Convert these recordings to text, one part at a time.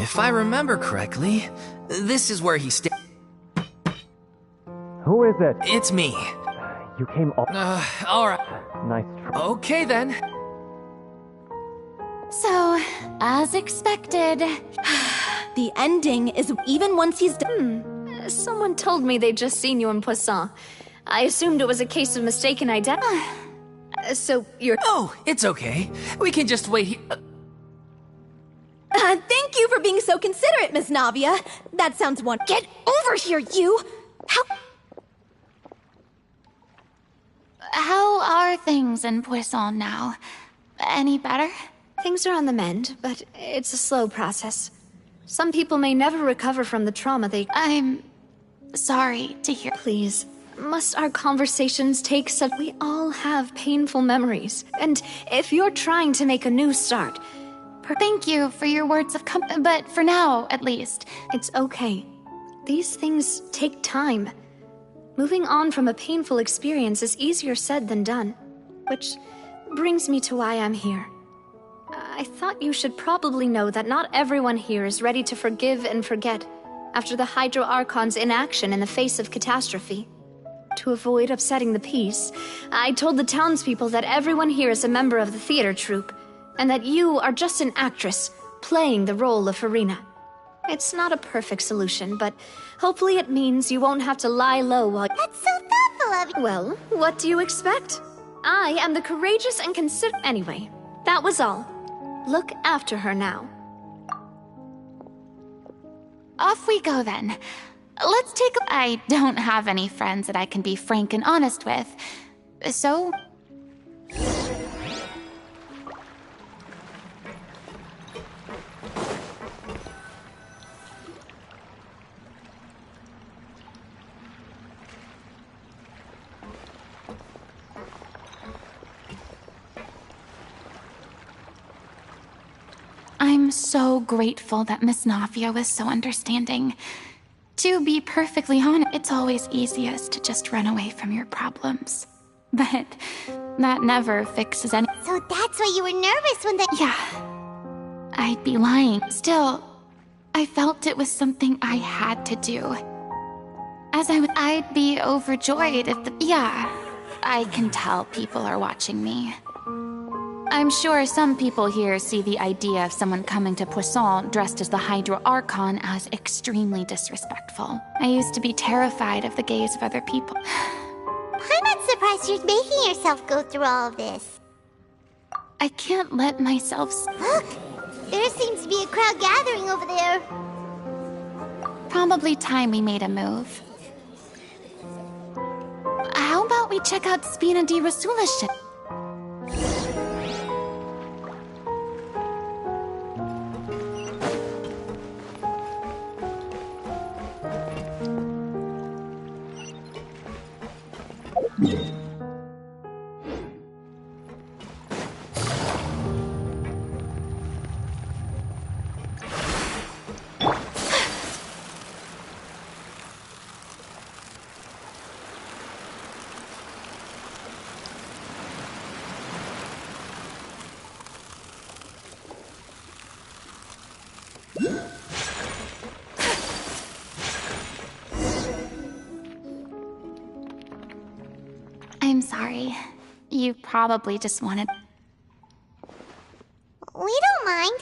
If I remember correctly, this is where he stays. Who is it? It's me. You came all... Alright. Nice try. Okay then. So, as expected, The ending is even once he's done. someone told me they'd just seen you in Poisson. I assumed it was a case of mistaken identity. So, you're... Oh, it's okay. We can just wait here. Thank you for being so considerate, Miss Navia. That sounds wonderful. Get over here, you! How are things in Poisson now? Any better? Things are on the mend, but it's a slow process. Some people may never recover from the trauma they... I'm sorry to hear. Please, must our conversations take such... We all have painful memories, and if you're trying to make a new start... Thank you for your words of comfort, but for now, at least, it's okay. These things take time. Moving on from a painful experience is easier said than done. Which brings me to why I'm here. I thought you should probably know that not everyone here is ready to forgive and forget after the Hydro Archon's inaction in the face of catastrophe. To avoid upsetting the peace, I told the townspeople that everyone here is a member of the theater troupe, and that you are just an actress playing the role of Furina. It's not a perfect solution, but hopefully it means you won't have to lie low while... That's so thoughtful of you. Well, what do you expect? I am the courageous and Anyway, that was all. Look after her now. Off we go then. Let's take a... I don't have any friends that I can be frank and honest with. So... I'm so grateful that Miss Navia was so understanding. To be perfectly honest, it's always easiest to just run away from your problems. But that never fixes any... So that's why you were nervous when the... Yeah. I'd be lying. Still, I felt it was something I had to do. I'd be overjoyed if the... Yeah, I can tell people are watching me. I'm sure some people here see the idea of someone coming to Poisson dressed as the Hydro Archon as extremely disrespectful. I used to be terrified of the gaze of other people. I'm not surprised you're making yourself go through all of this. I can't let myself... Look! There seems to be a crowd gathering over there. Probably time we made a move. How about we check out Spina di Rasula's ship? I'm sorry. You probably just wanted... We don't mind.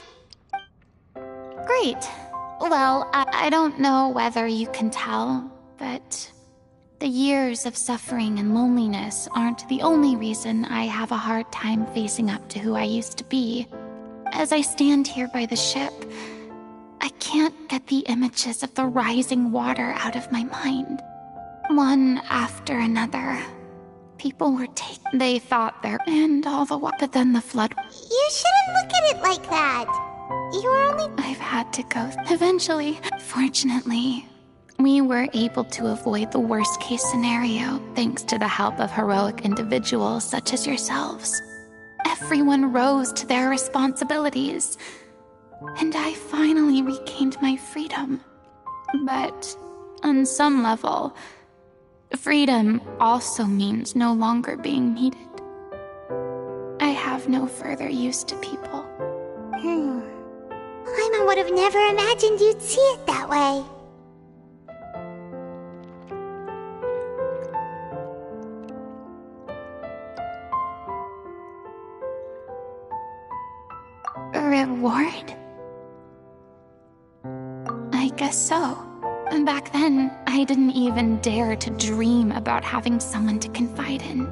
Great. Well, I don't know whether you can tell, but the years of suffering and loneliness aren't the only reason I have a hard time facing up to who I used to be. As I stand here by the ship, I can't get the images of the rising water out of my mind. One after another. People were taken. They thought they're... And all the while, but then the flood... You shouldn't look at it like that. You were only... I've had to go... Eventually, fortunately, we were able to avoid the worst-case scenario thanks to the help of heroic individuals such as yourselves. Everyone rose to their responsibilities, and I finally regained my freedom. But on some level... freedom also means no longer being needed. I have no further use to people. I'm would have never imagined you'd see it that way. Reward? I guess so. Back then, I didn't even dare to dream about having someone to confide in.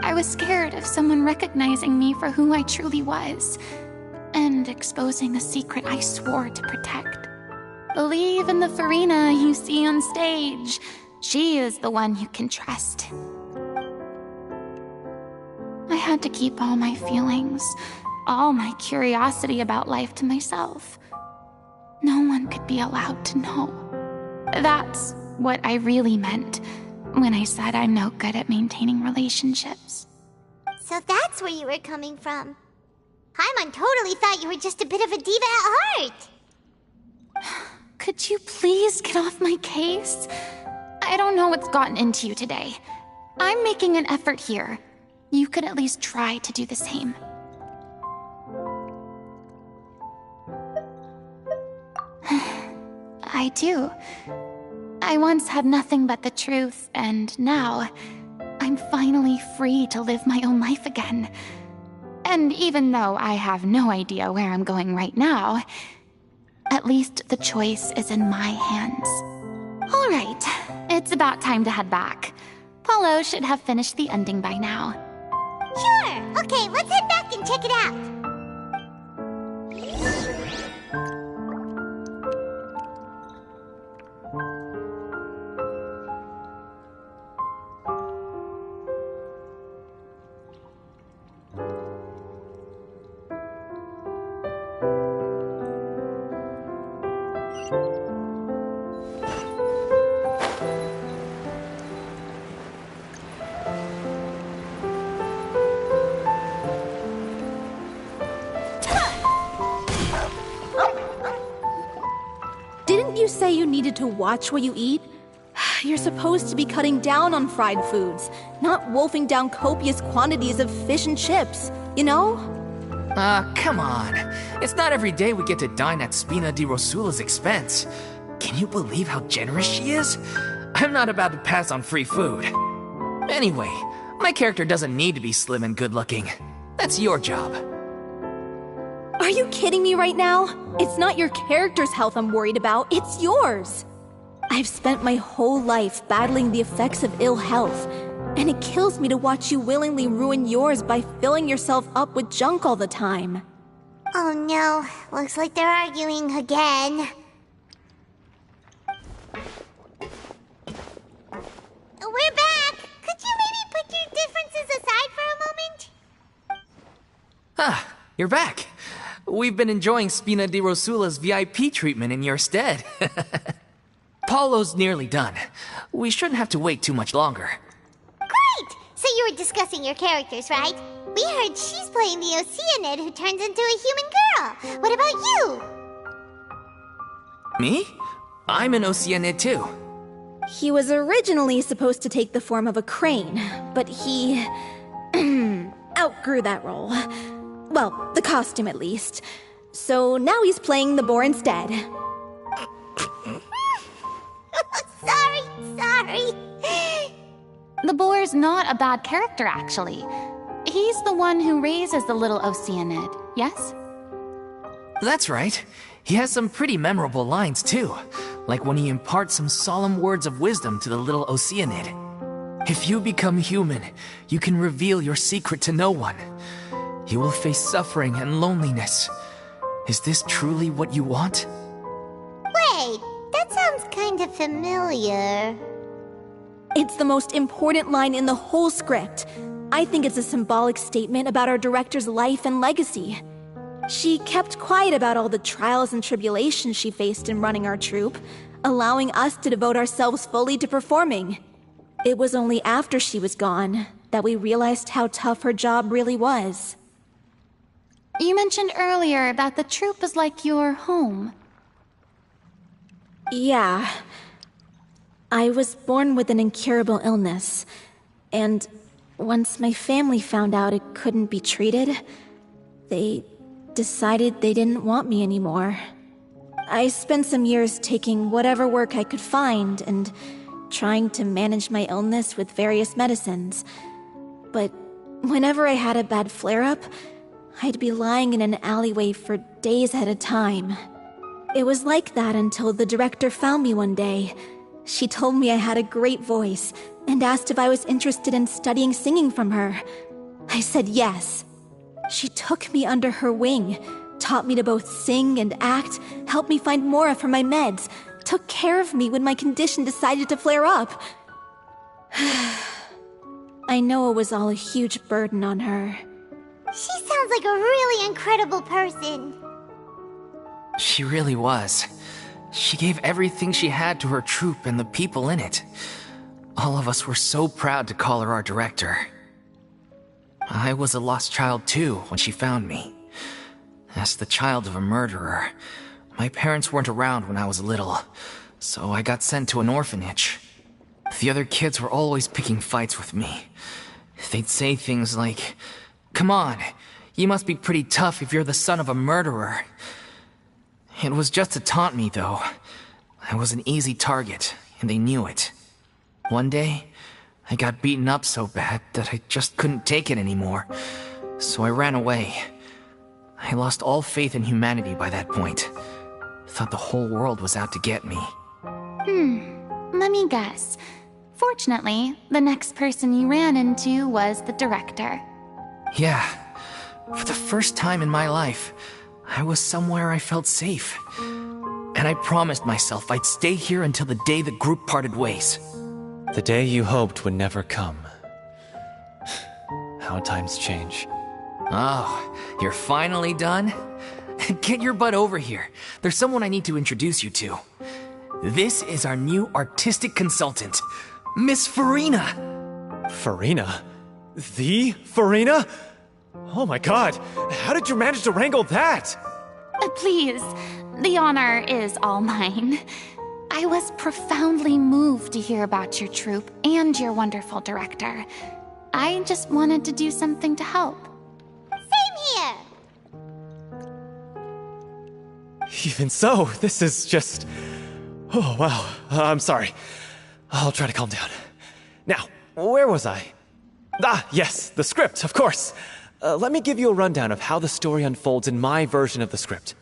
I was scared of someone recognizing me for who I truly was, and exposing a secret I swore to protect. Believe in the Farina you see on stage. She is the one you can trust. I had to keep all my feelings, all my curiosity about life to myself. No one could be allowed to know. That's what I really meant when I said I'm no good at maintaining relationships. So that's where you were coming from. Paimon totally thought you were just a bit of a diva at heart. Could you please get off my case? I don't know what's gotten into you today. I'm making an effort here. You could at least try to do the same. I do. I once had nothing but the truth, and now I'm finally free to live my own life again. And even though I have no idea where I'm going right now, at least the choice is in my hands. All right, it's about time to head back. Paulo should have finished the ending by now. Sure. Okay, let's head back and check it out. Didn't you say you needed to watch what you eat? You're supposed to be cutting down on fried foods, not wolfing down copious quantities of fish and chips, you know? Come on. It's not every day we get to dine at Spina di Rosula's expense. Can you believe how generous she is? I'm not about to pass on free food. Anyway, my character doesn't need to be slim and good-looking. That's your job. Are you kidding me right now? It's not your character's health I'm worried about, it's yours. I've spent my whole life battling the effects of ill health, and it kills me to watch you willingly ruin yours by filling yourself up with junk all the time. Oh no, looks like they're arguing again. We're back! Could you maybe put your differences aside for a moment? Ah, you're back. We've been enjoying Spina di Rosula's VIP treatment in your stead. Paulo's nearly done. We shouldn't have to wait too much longer. Great! So you were discussing your characters, right? We heard she's playing the Oceanid who turns into a human girl. What about you? Me? I'm an Oceanid too. He was originally supposed to take the form of a crane, but he outgrew that role. Well, the costume at least. So now he's playing the boar instead. Sorry. The boar's not a bad character, actually. He's the one who raises the little Oceanid, yes? That's right. He has some pretty memorable lines too, like when he imparts some solemn words of wisdom to the little Oceanid. If you become human, you can reveal your secret to no one. You will face suffering and loneliness. Is this truly what you want? Wait, that sounds kind of familiar. It's the most important line in the whole script. I think it's a symbolic statement about our director's life and legacy. She kept quiet about all the trials and tribulations she faced in running our troupe, allowing us to devote ourselves fully to performing. It was only after she was gone that we realized how tough her job really was. You mentioned earlier that the troupe is like your home. Yeah. I was born with an incurable illness, and once my family found out it couldn't be treated, they decided they didn't want me anymore. I spent some years taking whatever work I could find and trying to manage my illness with various medicines. But whenever I had a bad flare-up, I'd be lying in an alleyway for days at a time. It was like that until the director found me one day. She told me I had a great voice and asked if I was interested in studying singing from her. I said yes. She took me under her wing, taught me to both sing and act, helped me find Mora for my meds, took care of me when my condition decided to flare up. I know it was all a huge burden on her. She sounds like a really incredible person. She really was. She gave everything she had to her troupe and the people in it. All of us were so proud to call her our director. I was a lost child too when she found me. As the child of a murderer, my parents weren't around when I was little, so I got sent to an orphanage. The other kids were always picking fights with me. They'd say things like, "Come on, you must be pretty tough if you're the son of a murderer." It was just to taunt me, though. I was an easy target, and they knew it. One day, I got beaten up so bad that I just couldn't take it anymore, so I ran away. I lost all faith in humanity by that point. Thought the whole world was out to get me. Let me guess. Fortunately, the next person you ran into was the director. Yeah, for the first time in my life, I was somewhere I felt safe. And I promised myself I'd stay here until the day the group parted ways. The day you hoped would never come. How times change. Oh, you're finally done? Get your butt over here. There's someone I need to introduce you to. This is our new artistic consultant, Miss Furina. Furina? The Furina? Oh my god, how did you manage to wrangle that? Please, the honor is all mine. I was profoundly moved to hear about your troupe and your wonderful director. I just wanted to do something to help. Same here. Even so, this is just... Oh, wow. I'm sorry. I'll try to calm down. Now, where was I? Ah, yes, the script, of course. Let me give you a rundown of how the story unfolds in my version of the script.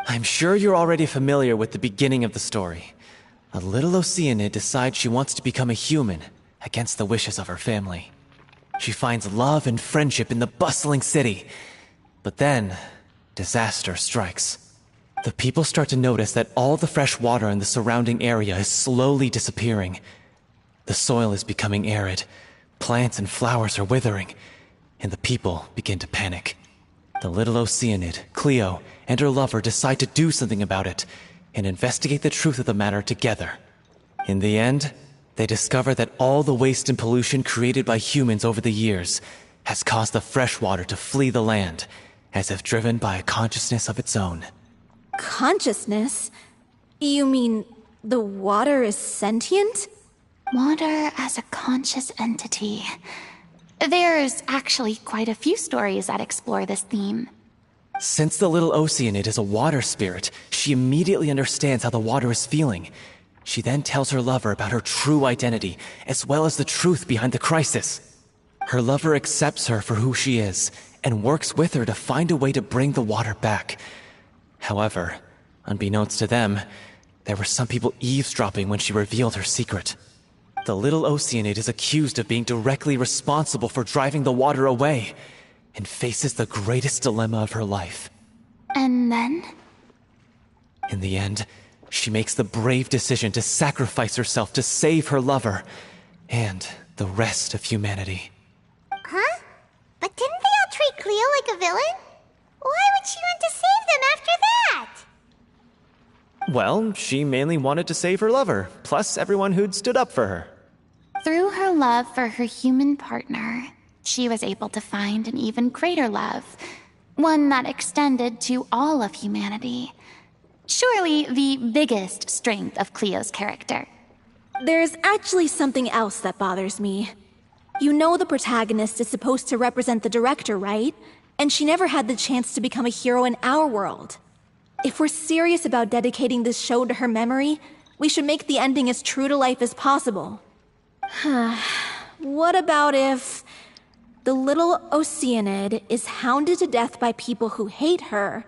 I'm sure you're already familiar with the beginning of the story. A little Oceanid decides she wants to become a human, against the wishes of her family. She finds love and friendship in the bustling city. But then, disaster strikes. The people start to notice that all the fresh water in the surrounding area is slowly disappearing. The soil is becoming arid, plants and flowers are withering, and the people begin to panic. The little Oceanid, Cleo, and her lover decide to do something about it and investigate the truth of the matter together. In the end, they discover that all the waste and pollution created by humans over the years has caused the fresh water to flee the land, as if driven by a consciousness of its own. Consciousness? You mean the water is sentient? Water as a conscious entity. There's actually quite a few stories that explore this theme. Since the little Oceanid is a water spirit, she immediately understands how the water is feeling. She then tells her lover about her true identity, as well as the truth behind the crisis. Her lover accepts her for who she is, and works with her to find a way to bring the water back. However, unbeknownst to them, there were some people eavesdropping when she revealed her secret. The little Oceanid is accused of being directly responsible for driving the water away, and faces the greatest dilemma of her life. And then? In the end, she makes the brave decision to sacrifice herself to save her lover, and the rest of humanity. Huh? But didn't they all treat Cleo like a villain? Why would she want to save them after that? Well, she mainly wanted to save her lover, plus everyone who'd stood up for her. Through her love for her human partner, she was able to find an even greater love, one that extended to all of humanity. Surely the biggest strength of Cleo's character. There's actually something else that bothers me. You know the protagonist is supposed to represent the director, right? And she never had the chance to become a hero in our world. if we're serious about dedicating this show to her memory, we should make the ending as true to life as possible. What about if the little Oceanid is hounded to death by people who hate her,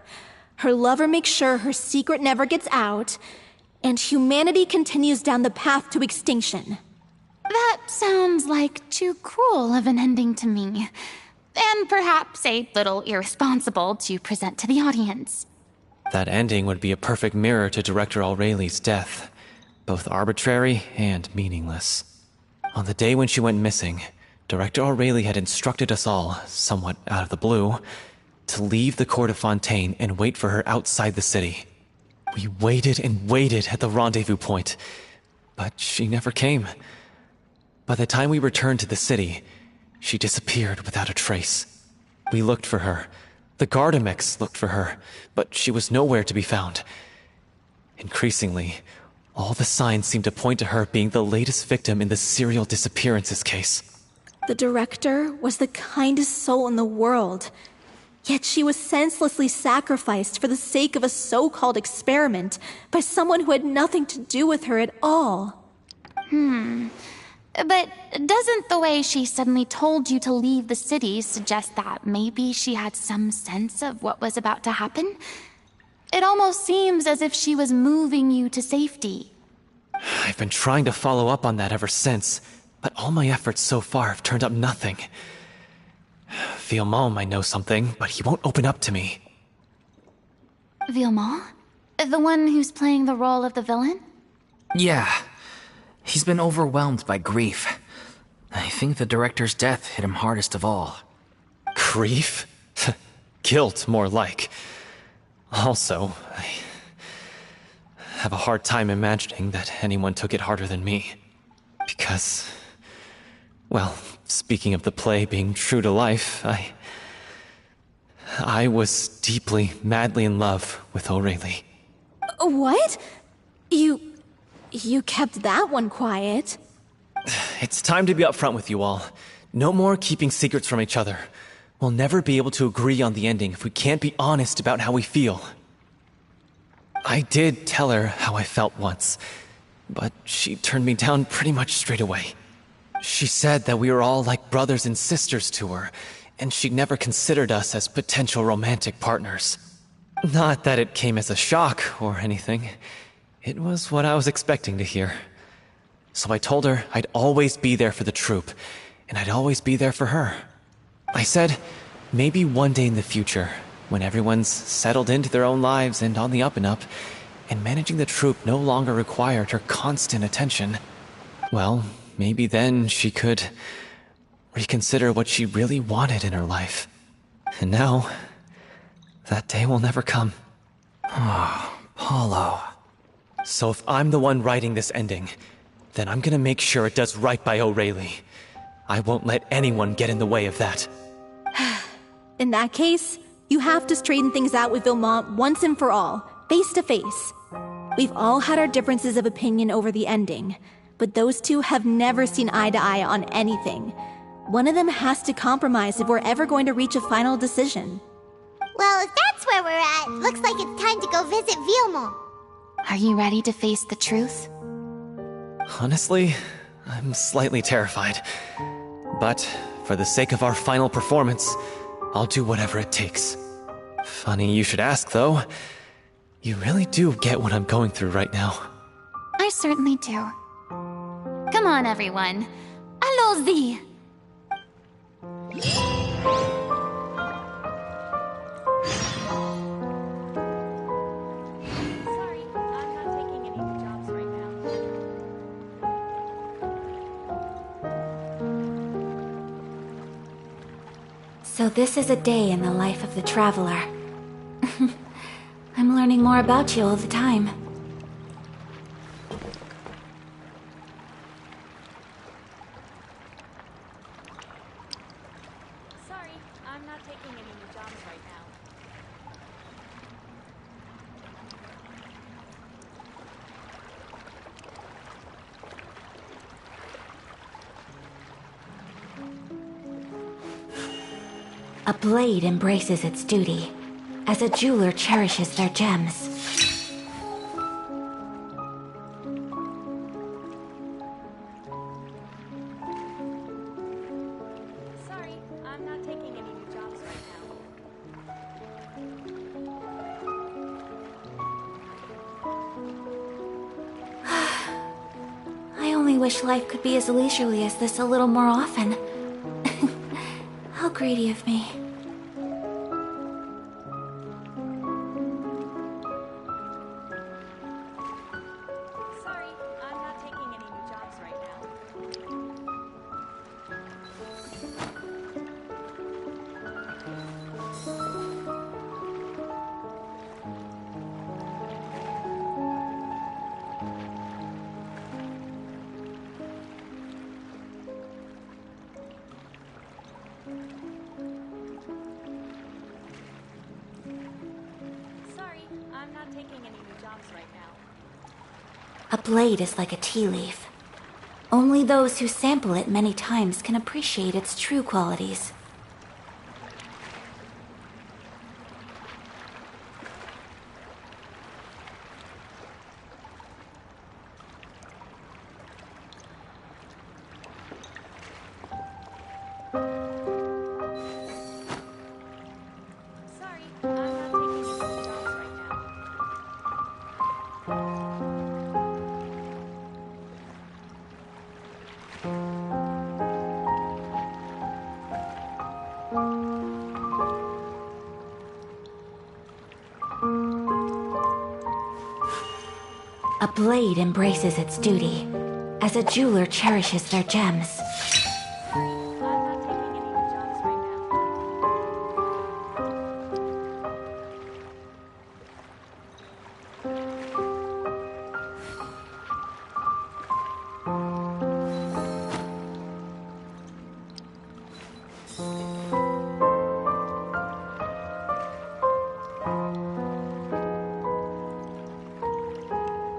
her lover makes sure her secret never gets out, and humanity continues down the path to extinction? That sounds like too cruel of an ending to me. And perhaps a little irresponsible to present to the audience. That ending would be a perfect mirror to Director O'Reilly's death, both arbitrary and meaningless. On the day when she went missing, Director O'Reilly had instructed us all, somewhat out of the blue, to leave the court of Fontaine and wait for her outside the city. We waited and waited at the rendezvous point, but she never came. By the time we returned to the city, she disappeared without a trace. We looked for her. The Gardamex looked for her, but she was nowhere to be found. Increasingly, all the signs seemed to point to her being the latest victim in the serial disappearances case. The director was the kindest soul in the world, yet she was senselessly sacrificed for the sake of a so-called experiment by someone who had nothing to do with her at all. But doesn't the way she suddenly told you to leave the city suggest that maybe she had some sense of what was about to happen? It almost seems as if she was moving you to safety. I've been trying to follow up on that ever since, but all my efforts so far have turned up nothing. Villemont might know something, but he won't open up to me. Villemont? The one who's playing the role of the villain? Yeah. He's been overwhelmed by grief. I think the director's death hit him hardest of all. Grief? Guilt, more like. Also, I have a hard time imagining that anyone took it harder than me. Because, well, speaking of the play being true to life, I was deeply, madly in love with O'Reilly. What? You kept that one quiet. It's time to be upfront with you all. No more keeping secrets from each other. We'll never be able to agree on the ending if we can't be honest about how we feel. I did tell her how I felt once, but she turned me down pretty much straight away. She said that we were all like brothers and sisters to her, and she'd never considered us as potential romantic partners. Not that it came as a shock or anything. It was what I was expecting to hear. So I told her I'd always be there for the troupe, and I'd always be there for her. I said, maybe one day in the future, when everyone's settled into their own lives and on the up and up, and managing the troupe no longer required her constant attention, well, maybe then she could reconsider what she really wanted in her life. And now, that day will never come. Paulo. So if I'm the one writing this ending, then I'm gonna make sure it does right by O'Reilly. I won't let anyone get in the way of that. In that case, you have to straighten things out with Villemont once and for all, face to face. We've all had our differences of opinion over the ending, but those two have never seen eye to eye on anything. One of them has to compromise if we're ever going to reach a final decision. Well, if that's where we're at, looks like it's time to go visit Villemont. Are you ready to face the truth? Honestly, I'm slightly terrified. But for the sake of our final performance, I'll do whatever it takes. Funny you should ask, though. You really do get what I'm going through right now. I certainly do. Come on, everyone. Allons-y! Sorry, I'm not taking any new jobs right now. So this is a day in the life of the Traveler. I'm learning more about you all the time. Sorry, I'm not taking any new jobs right now. A blade embraces its duty. as a jeweler cherishes their gems. Sorry, I'm not taking any new jobs right now. I only wish life could be as leisurely as this a little more often. How greedy of me. Sorry, I'm not taking any new jobs right now. Sorry, I'm not taking any new jobs right now. A blade is like a tea leaf. Only those who sample it many times can appreciate its true qualities. Sorry, I'm not taking any new jobs right now. A blade embraces its duty, as a jeweler cherishes their gems. I'm not taking any new jobs right now.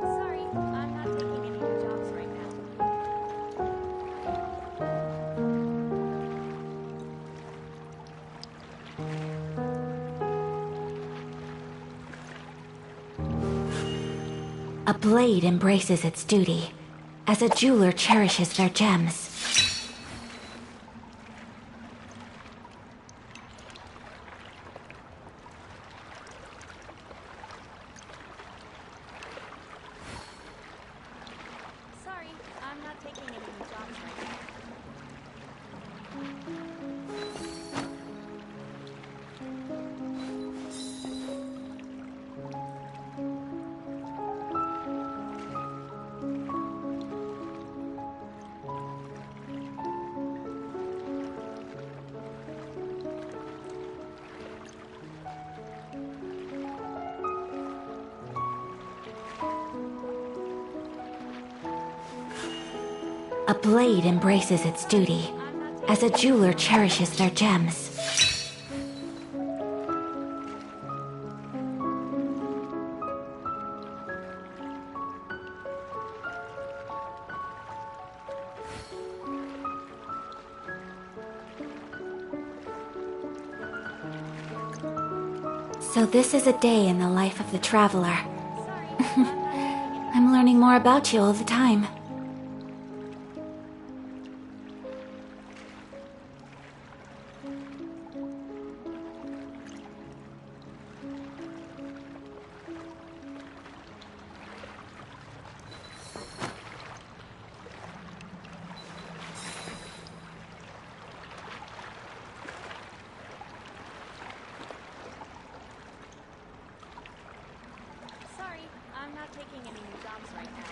Sorry, I'm not taking any new jobs right now. A blade embraces its duty, as a jeweler cherishes their gems. Sorry, I'm not taking any new jobs right now. A blade embraces its duty, as a jeweler cherishes their gems. So this is a day in the life of the traveler. I'm learning more about you all the time. Sorry, I'm not taking any new jobs right now.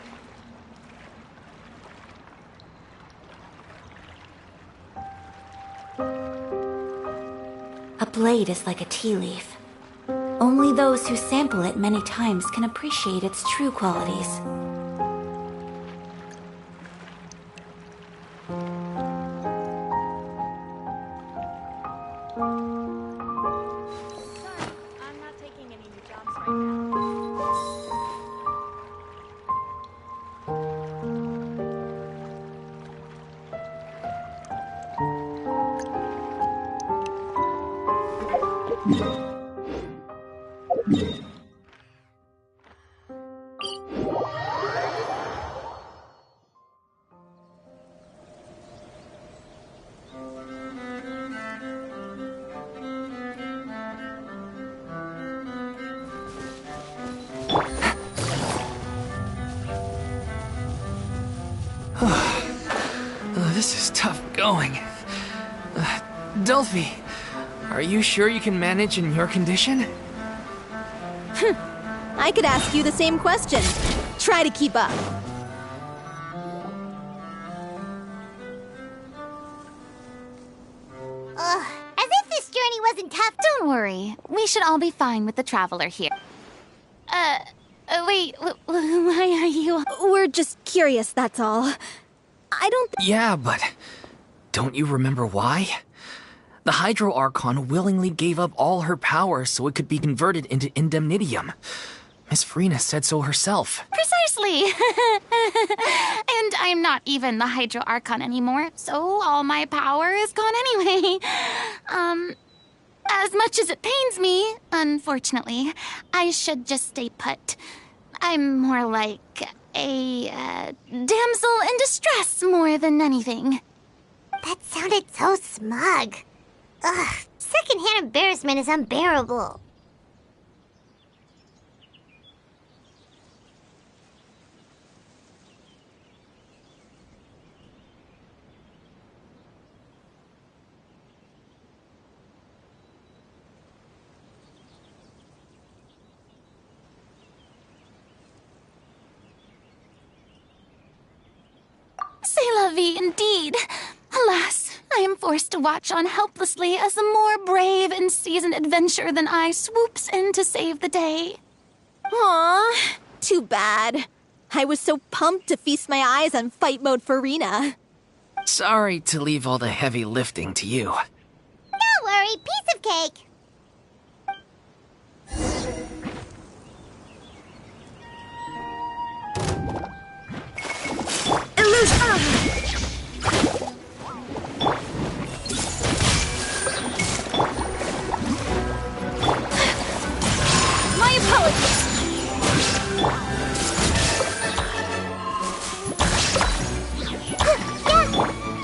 A blade is like a tea leaf. Only those who sample it many times can appreciate its true qualities. Sorry, I'm not taking any new jobs right now. This is tough going. Delphi, are you sure you can manage in your condition? I could ask you the same question. Try to keep up. As if this journey wasn't tough. Don't worry. We should all be fine with the traveler here. Wait, why are you... We're just curious, that's all. I don't Yeah, but don't you remember why? The Hydro Archon willingly gave up all her power so it could be converted into Indemnitium. Miss Farina said so herself. Precisely! And I'm not even the Hydro Archon anymore, so all my power is gone anyway. As much as it pains me, unfortunately, I should just stay put. I'm more like a damsel in distress more than anything. That sounded so smug. Ugh, secondhand embarrassment is unbearable. C'est la vie, indeed. Alas, I am forced to watch on helplessly as a more brave and seasoned adventurer than I swoops in to save the day. Aw, too bad. I was so pumped to feast my eyes on fight mode Farina. Sorry to leave all the heavy lifting to you. Don't worry, piece of cake. My apologies.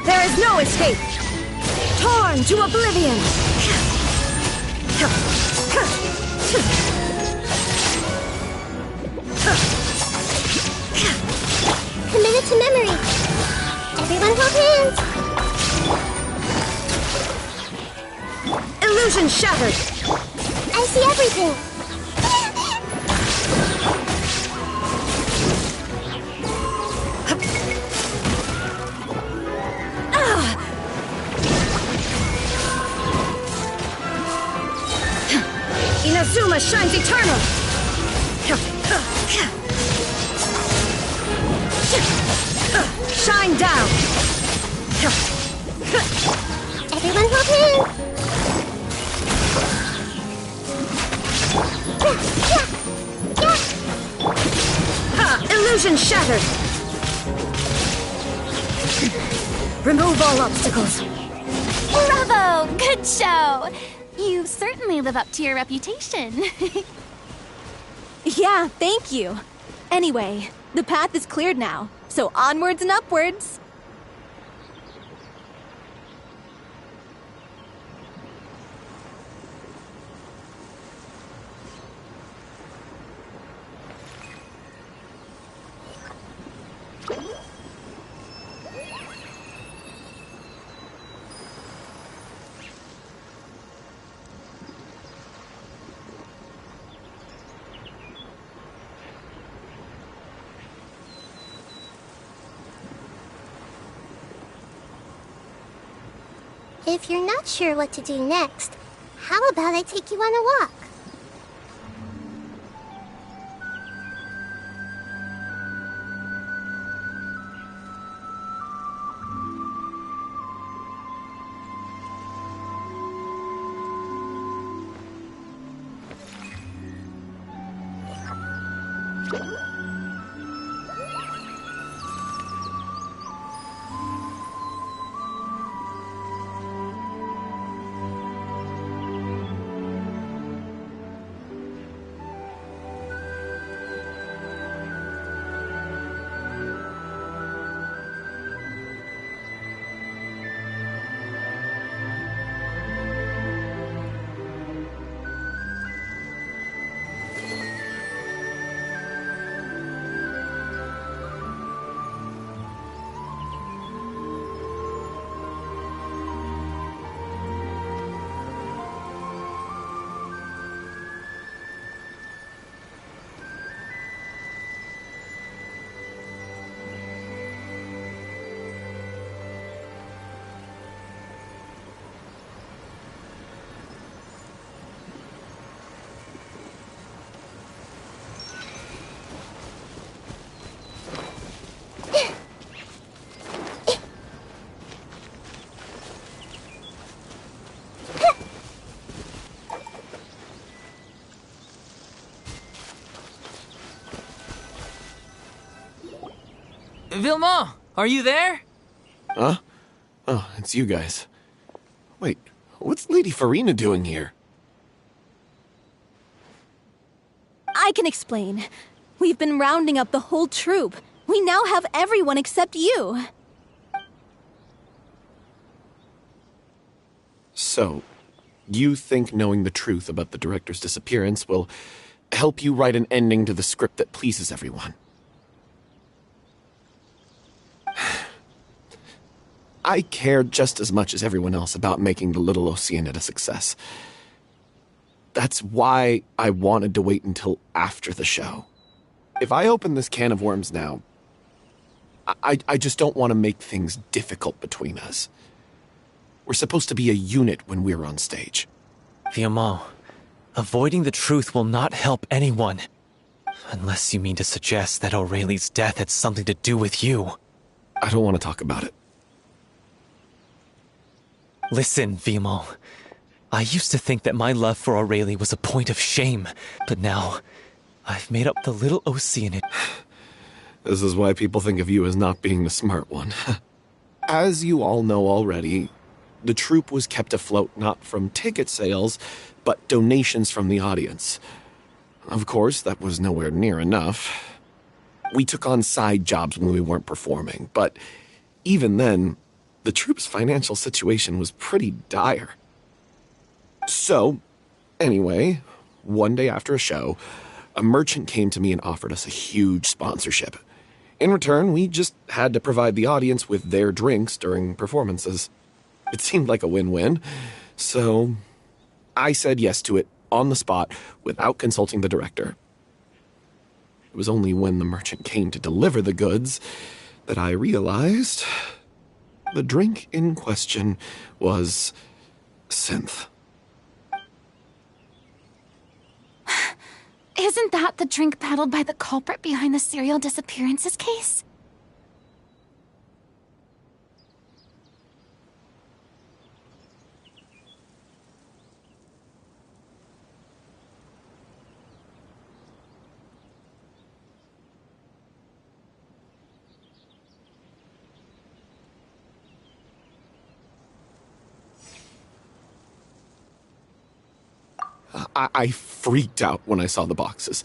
There is no escape. Torn to oblivion. Committed to memory. Everyone hold hands. Illusion shattered. I see everything. Inazuma shines eternal. Shine down. Everyone hold hands. Illusion shattered. Remove all obstacles. Bravo! Good show! You certainly live up to your reputation. Yeah, thank you. Anyway, the path is cleared now, so onwards and upwards. If you're not sure what to do next, how about I take you on a walk? Vilmont, are you there? Huh? Oh, it's you guys. Wait, what's Lady Farina doing here? I can explain. We've been rounding up the whole troop. We now have everyone except you. So, you think knowing the truth about the director's disappearance will help you write an ending to the script that pleases everyone? I care just as much as everyone else about making the Little Oceanid a success. That's why I wanted to wait until after the show. If I open this can of worms now, I just don't want to make things difficult between us. We're supposed to be a unit when we're on stage. Vilmont, avoiding the truth will not help anyone. Unless you mean to suggest that Aurelie's death had something to do with you. I don't want to talk about it. Listen, Vilmont. I used to think that my love for Aurelie was a point of shame, but now I've made up the Little Oceanid. This is why people think of you as not being the smart one. As you all know already, the troupe was kept afloat not from ticket sales, but donations from the audience. Of course, that was nowhere near enough. We took on side jobs when we weren't performing, but even then, the troupe's financial situation was pretty dire. So, anyway, one day after a show, a merchant came to me and offered us a huge sponsorship. In return, we just had to provide the audience with their drinks during performances. It seemed like a win-win, so I said yes to it on the spot without consulting the director. It was only when the merchant came to deliver the goods that I realized the drink in question was synth. Isn't that the drink peddled by the culprit behind the serial disappearances case? I freaked out when I saw the boxes.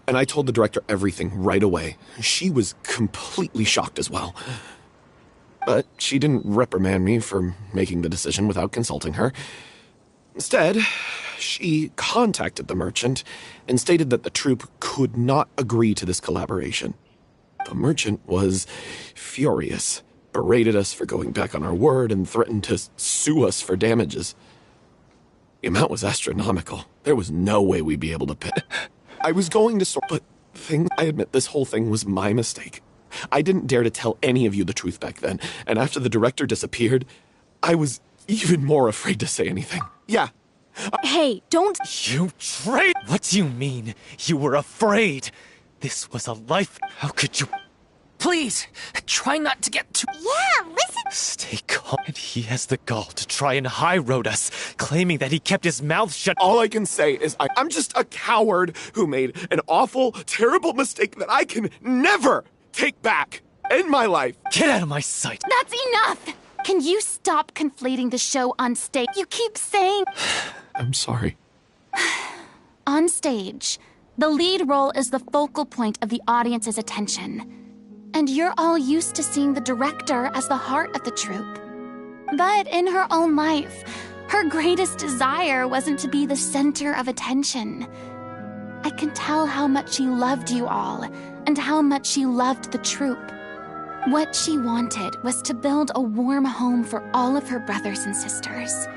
And I told the director everything right away. She was completely shocked as well. But she didn't reprimand me for making the decision without consulting her. Instead, she contacted the merchant and stated that the troupe could not agree to this collaboration. The merchant was furious, berated us for going back on our word, and threatened to sue us for damages. The amount was astronomical. There was no way we'd be able to pay. I was going to but I admit this whole thing was my mistake. I didn't dare to tell any of you the truth back then, and after the director disappeared, I was even more afraid to say anything. Yeah. Hey, don't— You traitor! What do you mean? You were afraid? This was a life— How could you— Please, try not to get too— Yeah, listen. Stay calm. And he has the gall to try and high-road us, claiming that he kept his mouth shut. All I can say is I'm just a coward who made an awful, terrible mistake that I can never take back in my life. Get out of my sight. That's enough! Can you stop conflating the show on stage? You keep saying— I'm sorry. On stage, the lead role is the focal point of the audience's attention. And you're all used to seeing the director as the heart of the troupe. But in her own life, her greatest desire wasn't to be the center of attention. I can tell how much she loved you all, and how much she loved the troupe. What she wanted was to build a warm home for all of her brothers and sisters.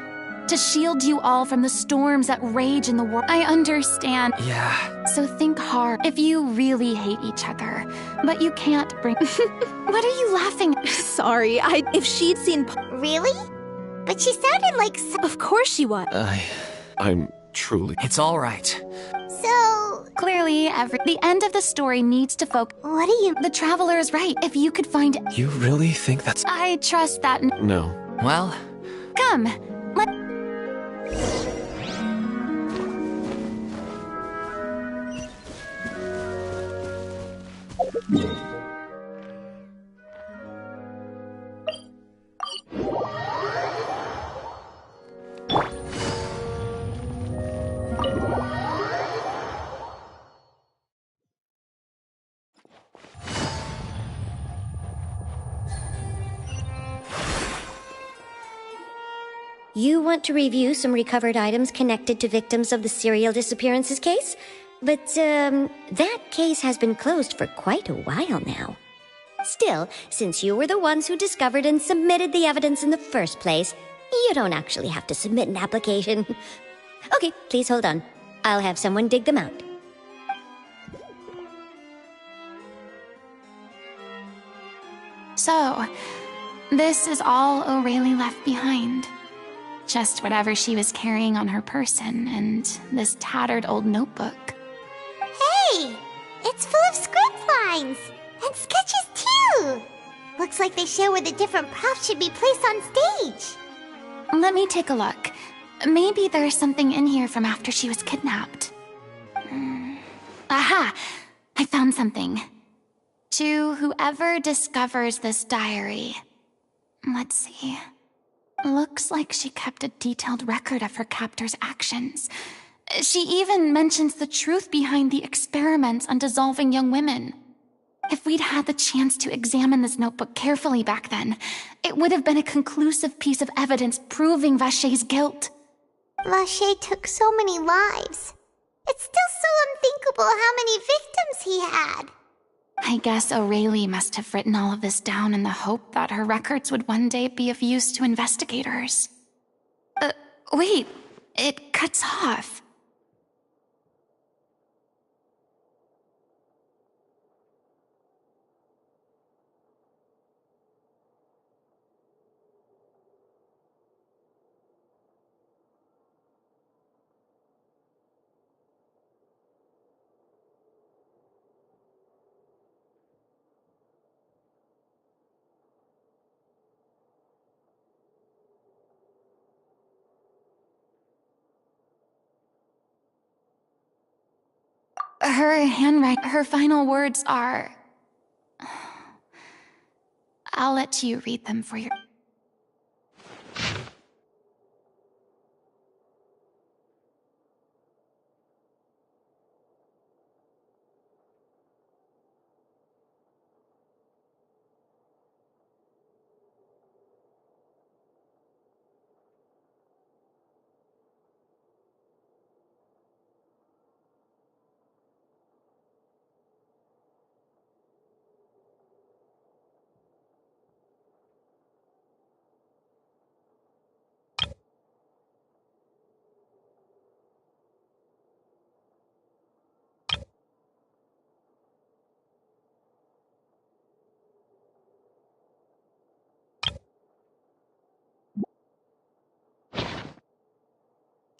To shield you all from the storms that rage in the world. I understand. Yeah. So think hard if you really hate each other. But you can't bring— What are you laughing at? Sorry, if she'd seen— Really? But she sounded like Of course she was. I'm truly— It's all right. So, Clearly, the end of the story needs to focus— what do you— The Traveler is right. If you could find— You really think that's— I trust that— No. Well, Come. You want to review some recovered items connected to victims of the serial disappearances case? But, that case has been closed for quite a while now. Still, since you were the ones who discovered and submitted the evidence in the first place, you don't actually have to submit an application. Okay, please hold on. I'll have someone dig them out. So, this is all O'Reilly left behind. Just whatever she was carrying on her person and this tattered old notebook. Hey! It's full of script lines! And sketches too! Looks like they show where the different props should be placed on stage. Let me take a look. Maybe there's something in here from after she was kidnapped. Aha! I found something. To whoever discovers this diary. Let's see. Looks like she kept a detailed record of her captor's actions. She even mentions the truth behind the experiments on dissolving young women. If we'd had the chance to examine this notebook carefully back then, it would have been a conclusive piece of evidence proving Vachey's guilt. Vachey took so many lives. It's still so unthinkable how many victims he had. I guess O'Reilly must have written all of this down in the hope that her records would one day be of use to investigators. Wait, it cuts off. Her handwriting, her final words are... I'll let you read them for your...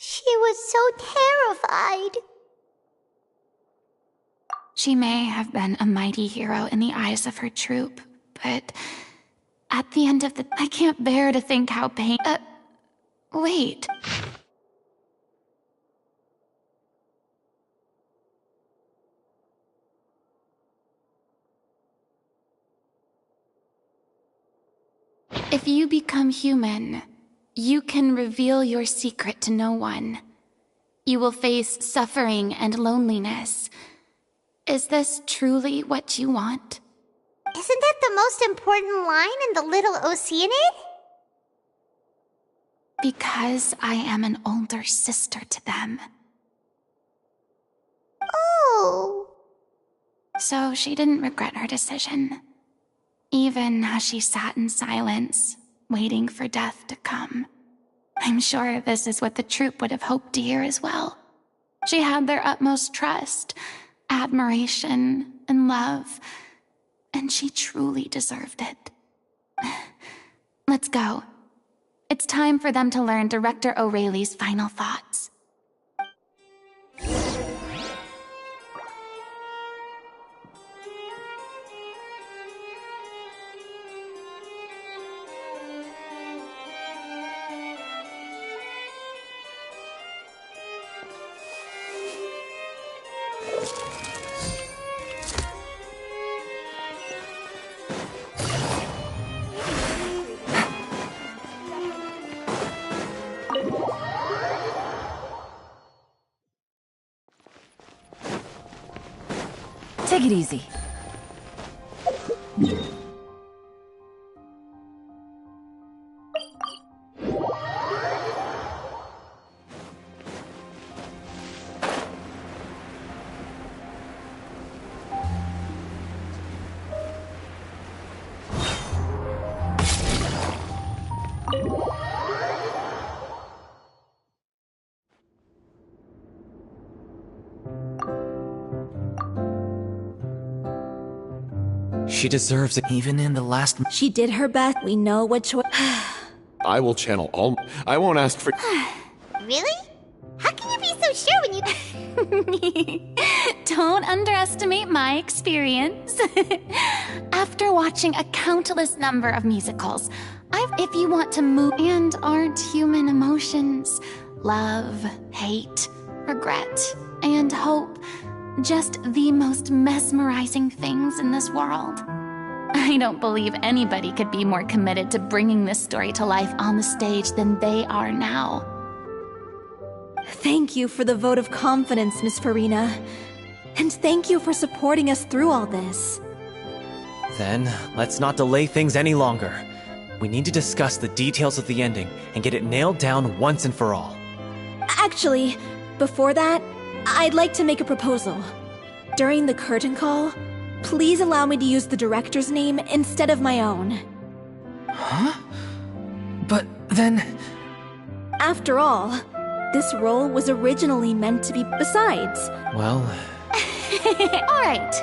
She was so terrified. She may have been a mighty hero in the eyes of her troop, but at the end of the... I can't bear to think how pain... wait. If you become human, you can reveal your secret to no one. You will face suffering and loneliness. Is this truly what you want? Isn't that the most important line in the Little Oceanid? Because I am an older sister to them. Oh. So she didn't regret her decision. Even as she sat in silence, waiting for death to come. I'm sure this is what the troop would have hoped to hear as well. She had their utmost trust, admiration, and love, and she truly deserved it. Let's go. It's time for them to learn Director O'Reilly's final thoughts. Take it easy. She deserves it. Even in the last... She did her best. We know what choice. I will channel all. I won't ask for. Really? How can you be so sure when you... Don't underestimate my experience. After watching a countless number of musicals, if you want to move and aren't human emotions, love, hate, regret, and hope, just the most mesmerizing things in this world. I don't believe anybody could be more committed to bringing this story to life on the stage than they are now. Thank you for the vote of confidence, Miss Farina. And thank you for supporting us through all this. Then, let's not delay things any longer. We need to discuss the details of the ending and get it nailed down once and for all. Actually, before that, I'd like to make a proposal. During the curtain call, please allow me to use the director's name instead of my own. Huh? But then... After all, this role was originally meant to be besides. Well... Alright,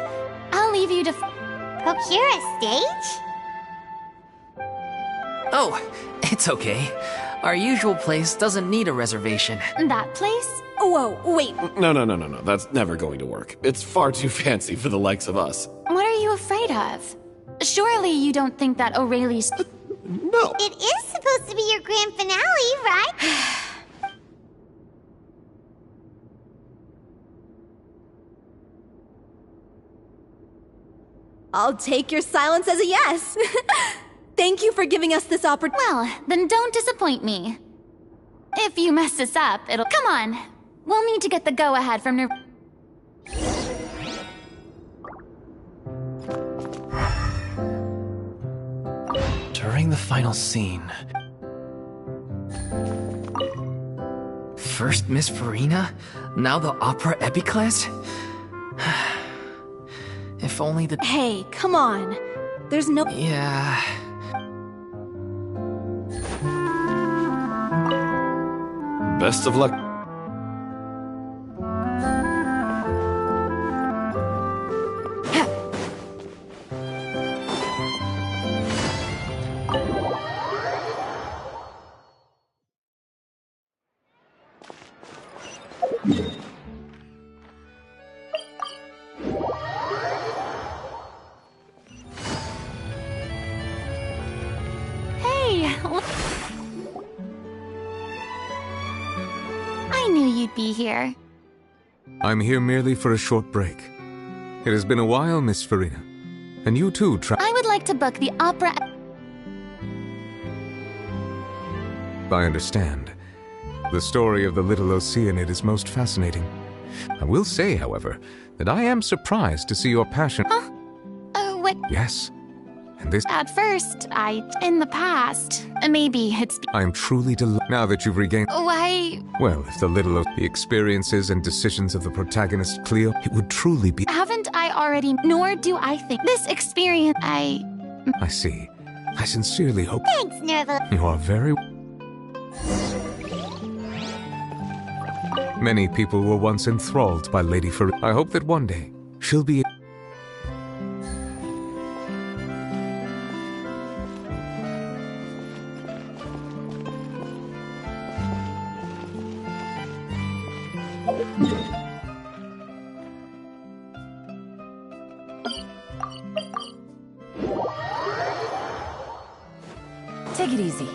I'll leave you to... Procure a stage? Oh, it's okay. Our usual place doesn't need a reservation. That place? Whoa, wait. No. That's never going to work. It's far too fancy for the likes of us. What are you afraid of? Surely you don't think that O'Reilly's... No. It is supposed to be your grand finale, right? I'll take your silence as a yes. Thank you for giving us this opportunity. Well, then don't disappoint me. If you mess this up, it'll... Come on. We'll need to get the go-ahead from Nir... During the final scene... First Miss Farina, now the opera epiclese? If only the... Hey, come on. There's no... Yeah... Best of luck. I knew you'd be here. I'm here merely for a short break. It has been a while, Miss Farina. And you too, I would like to book the opera... I understand. The story of the little Oceanid is most fascinating. I will say, however, that I am surprised to see your passion... Huh? What? Yes. And this... At first, in the past, maybe it's... I am truly delighted now that you've regained... Why... Well, if the the experiences and decisions of the protagonist Cleo, it would truly be... Haven't I already... Nor do I think... This experience, I see. I sincerely hope... Thanks, Nerva. You are very... Many people were once enthralled by Lady Farina. I hope that one day, she'll be... Take it easy.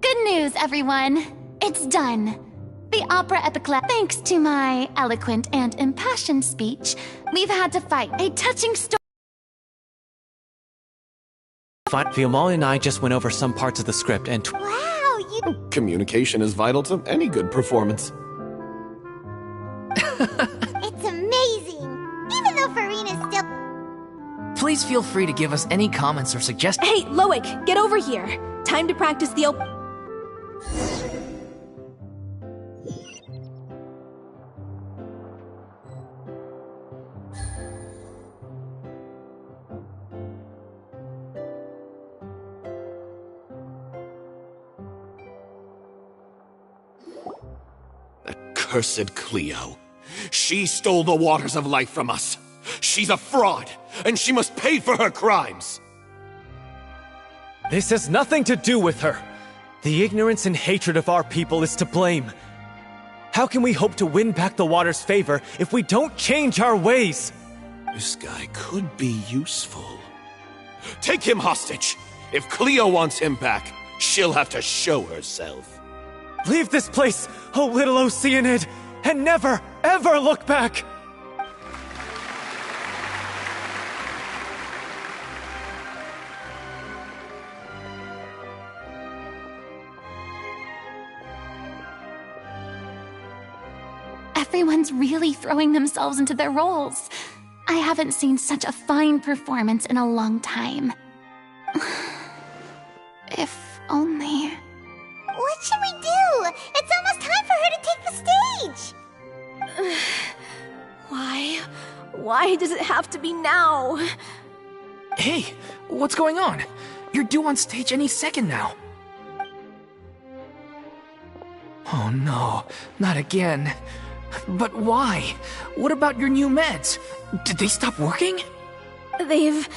Good news, everyone. It's done. The opera epiclese. Thanks to my eloquent and impassioned speech, we've had to fight a touching story. Fiamali and I just went over some parts of the script and... Wow, you... Communication is vital to any good performance. It's amazing. Even though Farina's still... Please feel free to give us any comments or suggestions. Hey, Loic, get over here. Time to practice the accursed Cleo. She stole the waters of life from us. She's a fraud, and she must pay for her crimes. This has nothing to do with her. The ignorance and hatred of our people is to blame. How can we hope to win back the water's favor if we don't change our ways? This guy could be useful. Take him hostage. If Cleo wants him back, she'll have to show herself. Leave this place, O little Oceanid, and never, ever look back! Everyone's really throwing themselves into their roles. I haven't seen such a fine performance in a long time. If only... What should we do? It's almost time for her to take the stage! Why does it have to be now? Hey, what's going on? You're due on stage any second now. Oh no, not again. But why? What about your new meds? Did they stop working? They've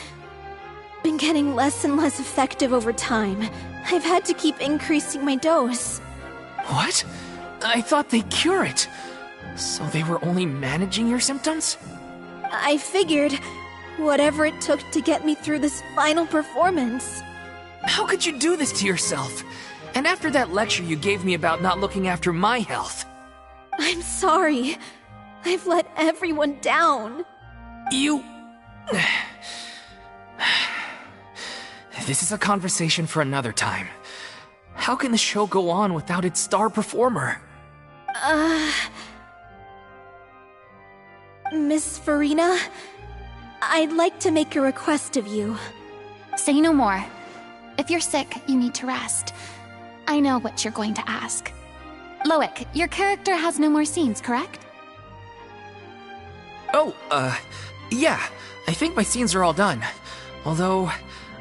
been getting less and less effective over time. I've had to keep increasing my dose. What? I thought they cure it. So they were only managing your symptoms? I figured whatever it took to get me through this final performance. How could you do this to yourself? And after that lecture you gave me about not looking after my health. I'm sorry. I've let everyone down. You... This is a conversation for another time. How can the show go on without its star performer? Miss Farina, I'd like to make a request of you. Say no more. If you're sick, you need to rest. I know what you're going to ask. Loic, your character has no more scenes, correct? Oh, yeah. I think my scenes are all done. Although,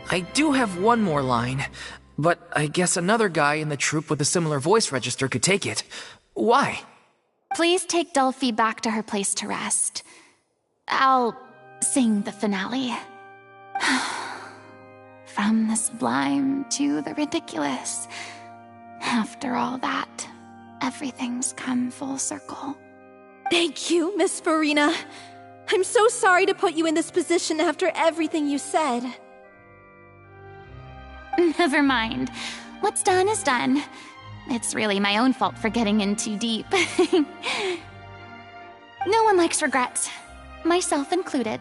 I do have one more line. But I guess another guy in the troupe with a similar voice register could take it. Why? Please take Delphi back to her place to rest. I'll sing the finale. From the sublime to the ridiculous. After all that, everything's come full circle. Thank you, Miss Farina. I'm so sorry to put you in this position after everything you said. Never mind. What's done is done. It's really my own fault for getting in too deep. No one likes regrets, myself included.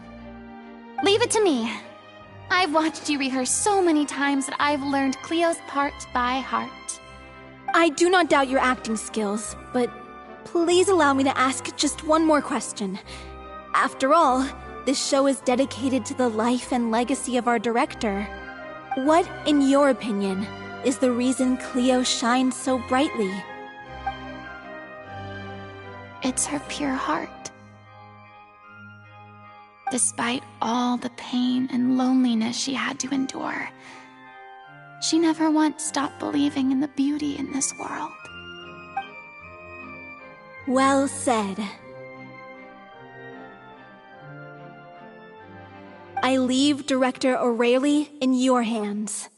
Leave it to me. I've watched you rehearse so many times that I've learned Cleo's part by heart. I do not doubt your acting skills, but please allow me to ask just one more question. After all, this show is dedicated to the life and legacy of our director. What, in your opinion, is the reason Cleo shines so brightly? It's her pure heart. Despite all the pain and loneliness she had to endure, she never once stopped believing in the beauty in this world. Well said. I leave Director O'Reilly in your hands.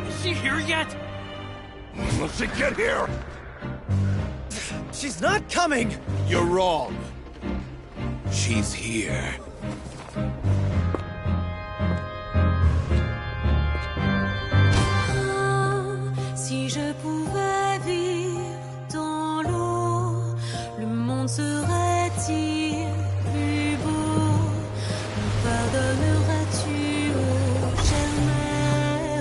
Is she here yet? When will she get here? She's not coming! You're wrong. She's here. Si je pouvais vivre dans l'eau, le monde serait-il plus beau? Me pardonneras-tu, ô chère mère?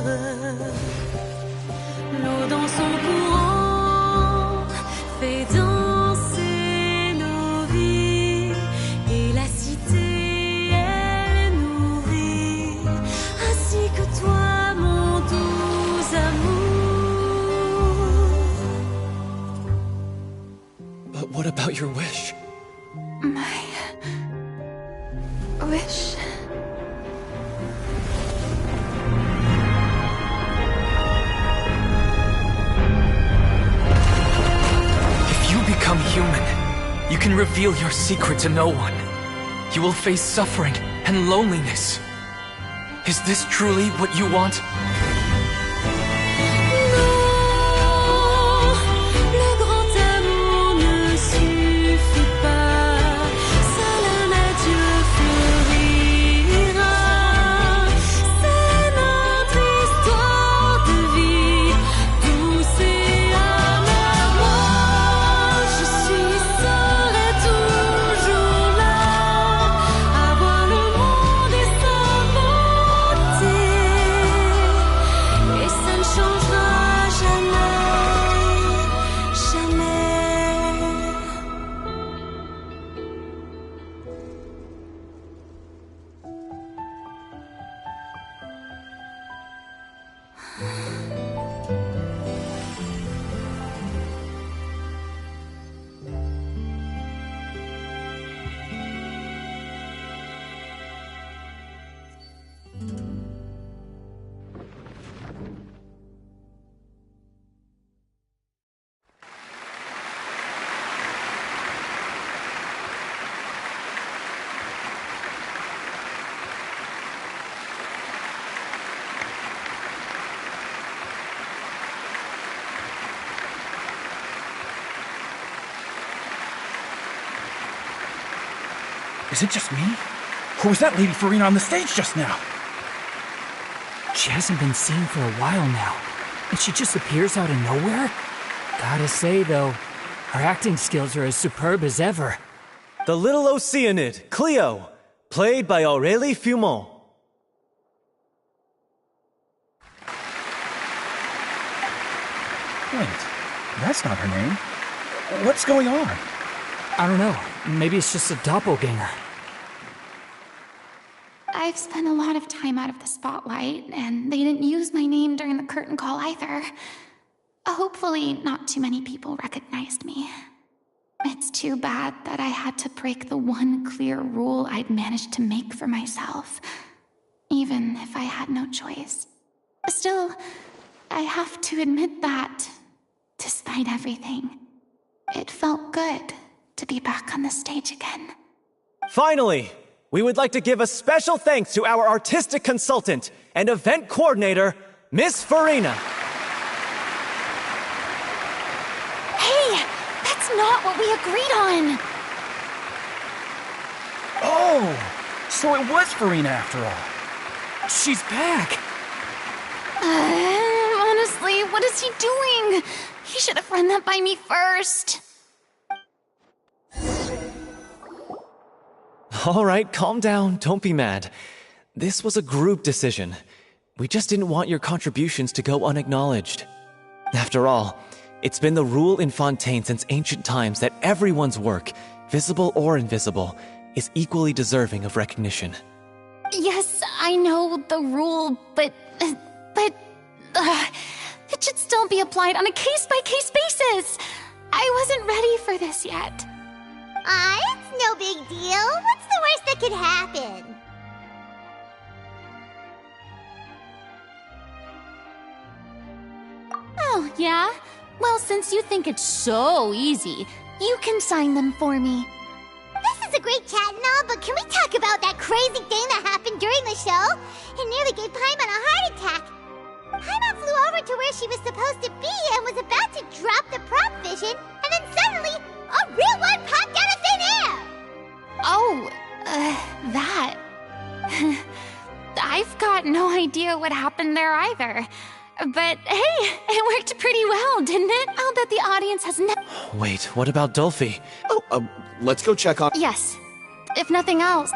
about your wish? My wish? If you become human, you can reveal your secret to no one. You will face suffering and loneliness. Is this truly what you want? Is it just me? Or was that Lady Furina on the stage just now? She hasn't been seen for a while now, and she just appears out of nowhere? Gotta say, though, her acting skills are as superb as ever. The little Oceanid, Cleo, played by Aurélie Fumont. Wait, that's not her name. What's going on? I don't know. Maybe it's just a doppelganger. I've spent a lot of time out of the spotlight, and they didn't use my name during the curtain call either. Hopefully, not too many people recognized me. It's too bad that I had to break the one clear rule I'd managed to make for myself, even if I had no choice. Still, I have to admit that, despite everything, it felt good to be back on the stage again. Finally, we would like to give a special thanks to our artistic consultant and event coordinator, Miss Furina. Hey, that's not what we agreed on! Oh, so it was Furina after all. She's back! Honestly, what is he doing? He should have run that by me first. All right, calm down, don't be mad. This was a group decision. We just didn't want your contributions to go unacknowledged. After all, it's been the rule in Fontaine since ancient times that everyone's work, visible or invisible, is equally deserving of recognition. Yes, I know the rule, but it should still be applied on a case-by-case basis. I wasn't ready for this yet. It's no big deal. What's the worst that could happen? Oh, yeah? Well, since you think it's so easy, you can sign them for me. This is a great chat and all, but can we talk about that crazy thing that happened during the show? It nearly gave Paimon a heart attack. Paimon flew over to where she was supposed to be and was about to drop the prop vision, and then suddenly, a real one popped out of thin air! Oh, that. I've got no idea what happened there either. But hey, it worked pretty well, didn't it? I'll bet the audience has never. Wait, what about Dolphy? Oh, let's go check on... Yes, if nothing else.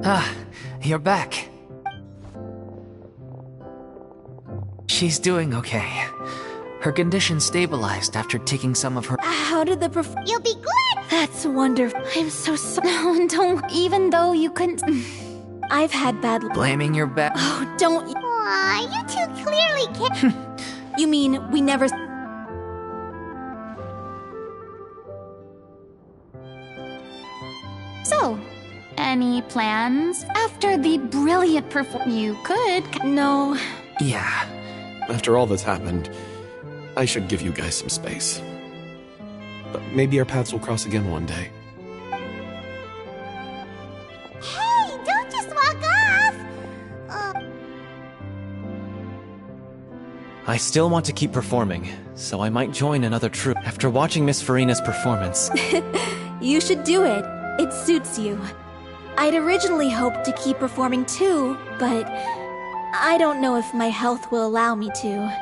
Ah, you're back. She's doing okay. Her condition stabilized after taking some of her— How did the You'll be good! That's wonderful. I'm so sorry. No, don't. Even though you couldn't. I've had bad luck. Blaming your back. Oh, don't. Aw, you two clearly can't. You mean we never. So, any plans after the brilliant performance? You could. No. Yeah. After all that's happened, I should give you guys some space. But maybe our paths will cross again one day. Hey, don't just walk off! I still want to keep performing, so I might join another troupe after watching Miss Farina's performance. You should do it. It suits you. I'd originally hoped to keep performing too, but I don't know if my health will allow me to.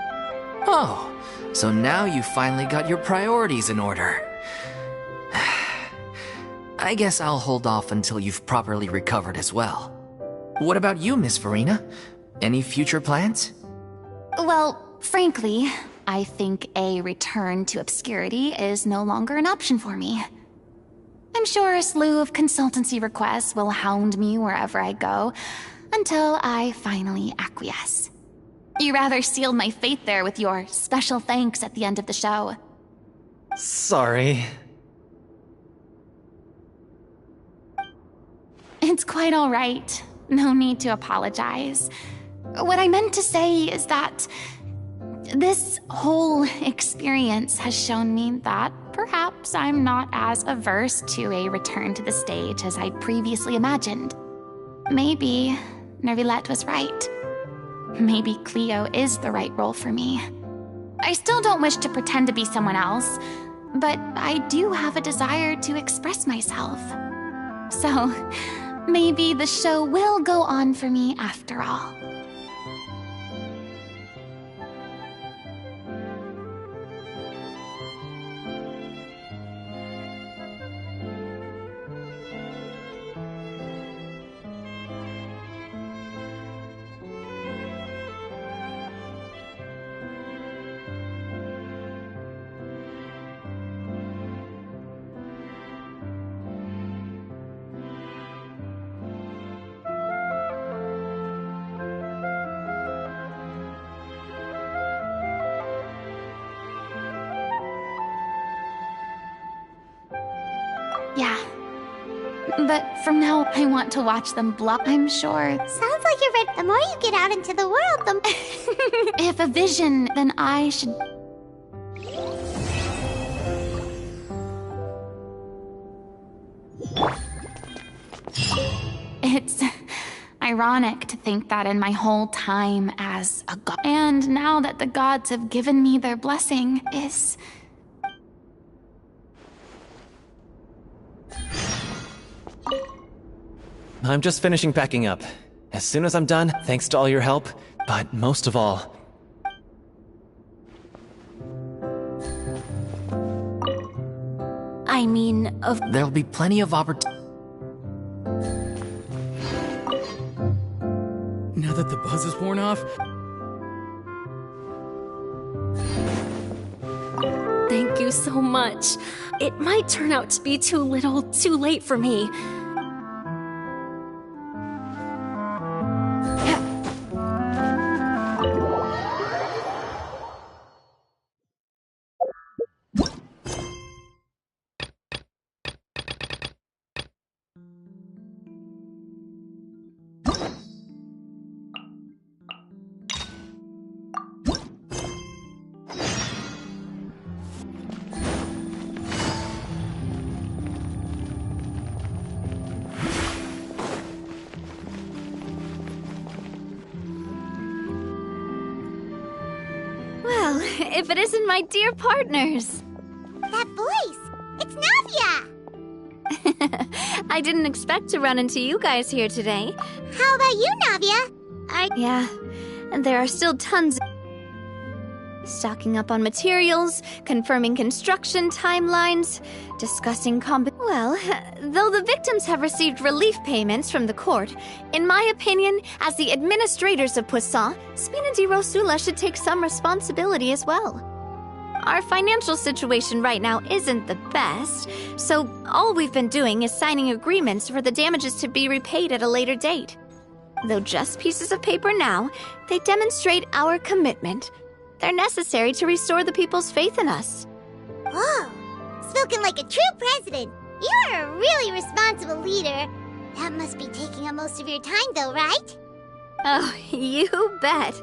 Oh, so now you finally got your priorities in order. I guess I'll hold off until you've properly recovered as well. What about you, Miss Farina? Any future plans? Well, frankly, I think a return to obscurity is no longer an option for me. I'm sure a slew of consultancy requests will hound me wherever I go, until I finally acquiesce. You rather sealed my fate there with your special thanks at the end of the show. Sorry. It's quite all right. No need to apologize. What I meant to say is that this whole experience has shown me that perhaps I'm not as averse to a return to the stage as I previously imagined. Maybe Neuvillette was right. Maybe Cleo is the right role for me. I still don't wish to pretend to be someone else, but I do have a desire to express myself. So, maybe the show will go on for me after all. Yeah. But from now, I want to watch them bluff, I'm sure. Sounds like you're ready. The more you get out into the world, the... If a vision, then I should... It's ironic to think that in my whole time as a god, and now that the gods have given me their blessing, is... I'm just finishing packing up. As soon as I'm done, thanks to all your help, but most of all... I mean, There'll be plenty of opportunity. Now that the buzz is worn off, Thank you so much. It might turn out to be too little, too late for me. Well, if it isn't my dear partners. That voice! It's Navia! I didn't expect to run into you guys here today. How about you, Navia? Yeah, and there are still tons stocking up on materials, confirming construction timelines, discussing Well, though the victims have received relief payments from the court, in my opinion, as the administrators of Poisson, Spina di Rosula should take some responsibility as well. Our financial situation right now isn't the best, so all we've been doing is signing agreements for the damages to be repaid at a later date. Though just pieces of paper now, they demonstrate our commitment. They're necessary to restore the people's faith in us. Whoa! Spoken like a true president. You're a really responsible leader. That must be taking up most of your time, though, right? Oh, you bet.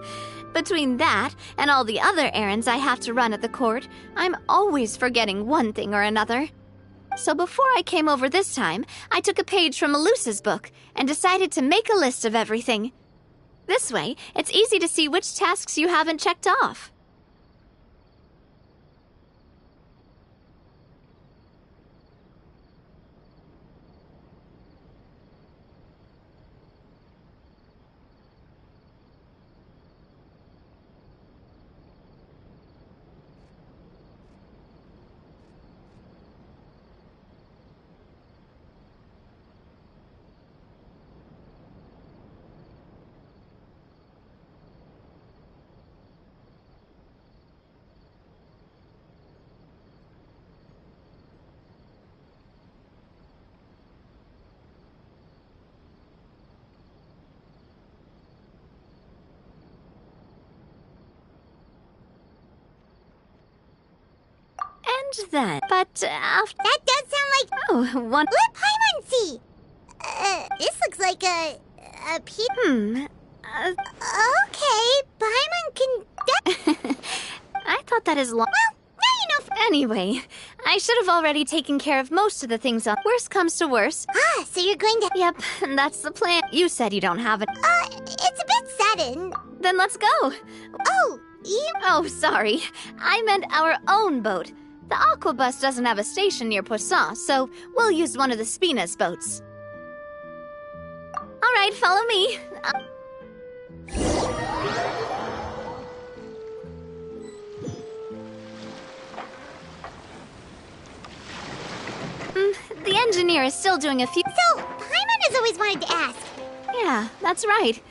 Between that and all the other errands I have to run at the court, I'm always forgetting one thing or another. So before I came over this time, I took a page from Melusa's book and decided to make a list of everything. This way, it's easy to see which tasks you haven't checked off. And then, but after... That does sound like... Oh, one... Let Paimon see! This looks like a Okay, Paimon can... I thought that is long... Well, now you know... Anyway, I should have already taken care of most of the things on... Worst comes to worst. Ah, so you're going to... Yep, that's the plan. You said you don't have it. It's a bit sudden. Then let's go. Oh, you... Oh, sorry. I meant our own boat. The Aquabus doesn't have a station near Poisson, so we'll use one of the Spina's boats. All right, follow me. The engineer is still doing a few... So, Paimon has always wanted to ask. Yeah, that's right.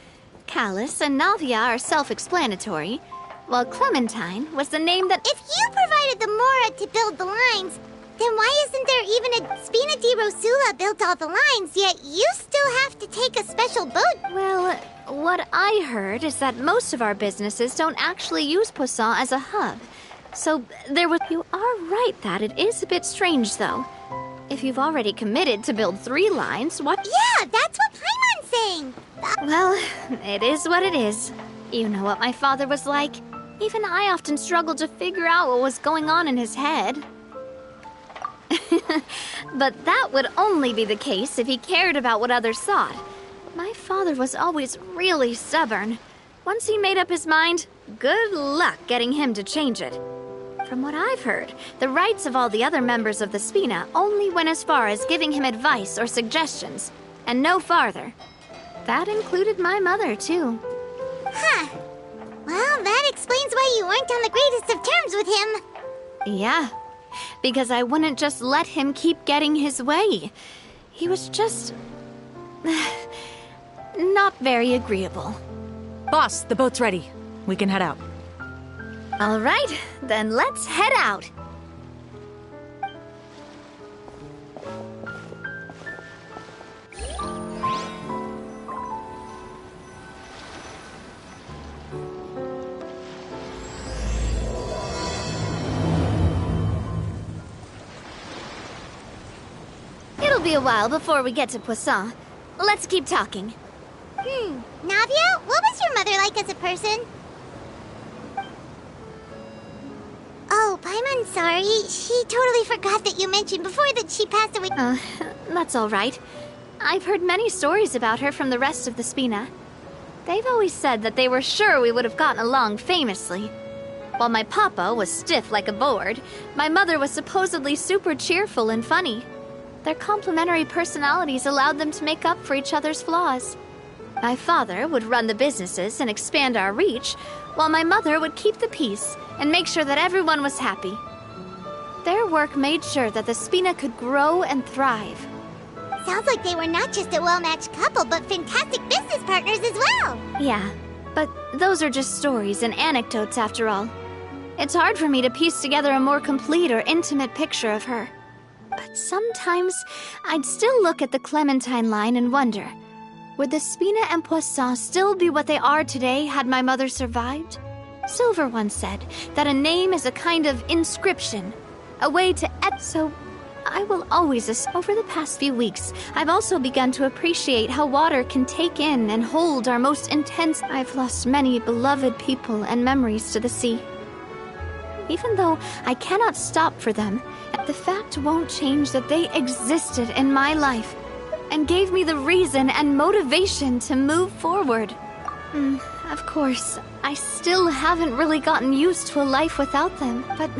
Callus and Navia are self-explanatory, while Clementine was the name that... If you provided the Mora to build the lines, then why isn't there even a Spina di Rosula built all the lines, yet you still have to take a special boat? Well, what I heard is that most of our businesses don't actually use Poisson as a hub. So there was... You are right that it is a bit strange, though. If you've already committed to build 3 lines, what? Yeah, that's what Paimon's saying! Well, it is what it is. You know what my father was like. Even I often struggled to figure out what was going on in his head. But that would only be the case if he cared about what others thought. My father was always really stubborn. Once he made up his mind, good luck getting him to change it. From what I've heard, the rights of all the other members of the Spina only went as far as giving him advice or suggestions, and no farther. That included my mother, too. Huh. Well, that explains why you weren't on the greatest of terms with him. Yeah, because I wouldn't just let him keep getting his way. He was just... not very agreeable. Boss, the boat's ready. We can head out. All right, then let's head out. It'll be a while before we get to Poisson. Let's keep talking. Navia, what was your mother like as a person? Oh, Paimon, sorry. She totally forgot that you mentioned before that she passed away. That's all right. I've heard many stories about her from the rest of the Spina. They've always said that they were sure we would have gotten along famously. While my papa was stiff like a board, my mother was supposedly super cheerful and funny. Their complementary personalities allowed them to make up for each other's flaws. My father would run the businesses and expand our reach, while my mother would keep the peace and make sure that everyone was happy. Their work made sure that the Spina could grow and thrive. Sounds like they were not just a well-matched couple, but fantastic business partners as well. Yeah, but those are just stories and anecdotes after all. It's hard for me to piece together a more complete or intimate picture of her. But sometimes I'd still look at the Clementine line and wonder, would the Spina and Poisson still be what they are today had my mother survived? Silver once said that a name is a kind of inscription, a way to so I will always over the past few weeks, I've also begun to appreciate how water can take in and hold our most intense. I've lost many beloved people and memories to the sea. Even though I cannot stop for them, the fact won't change that they existed in my life and gave me the reason and motivation to move forward. Of course, I still haven't really gotten used to a life without them, but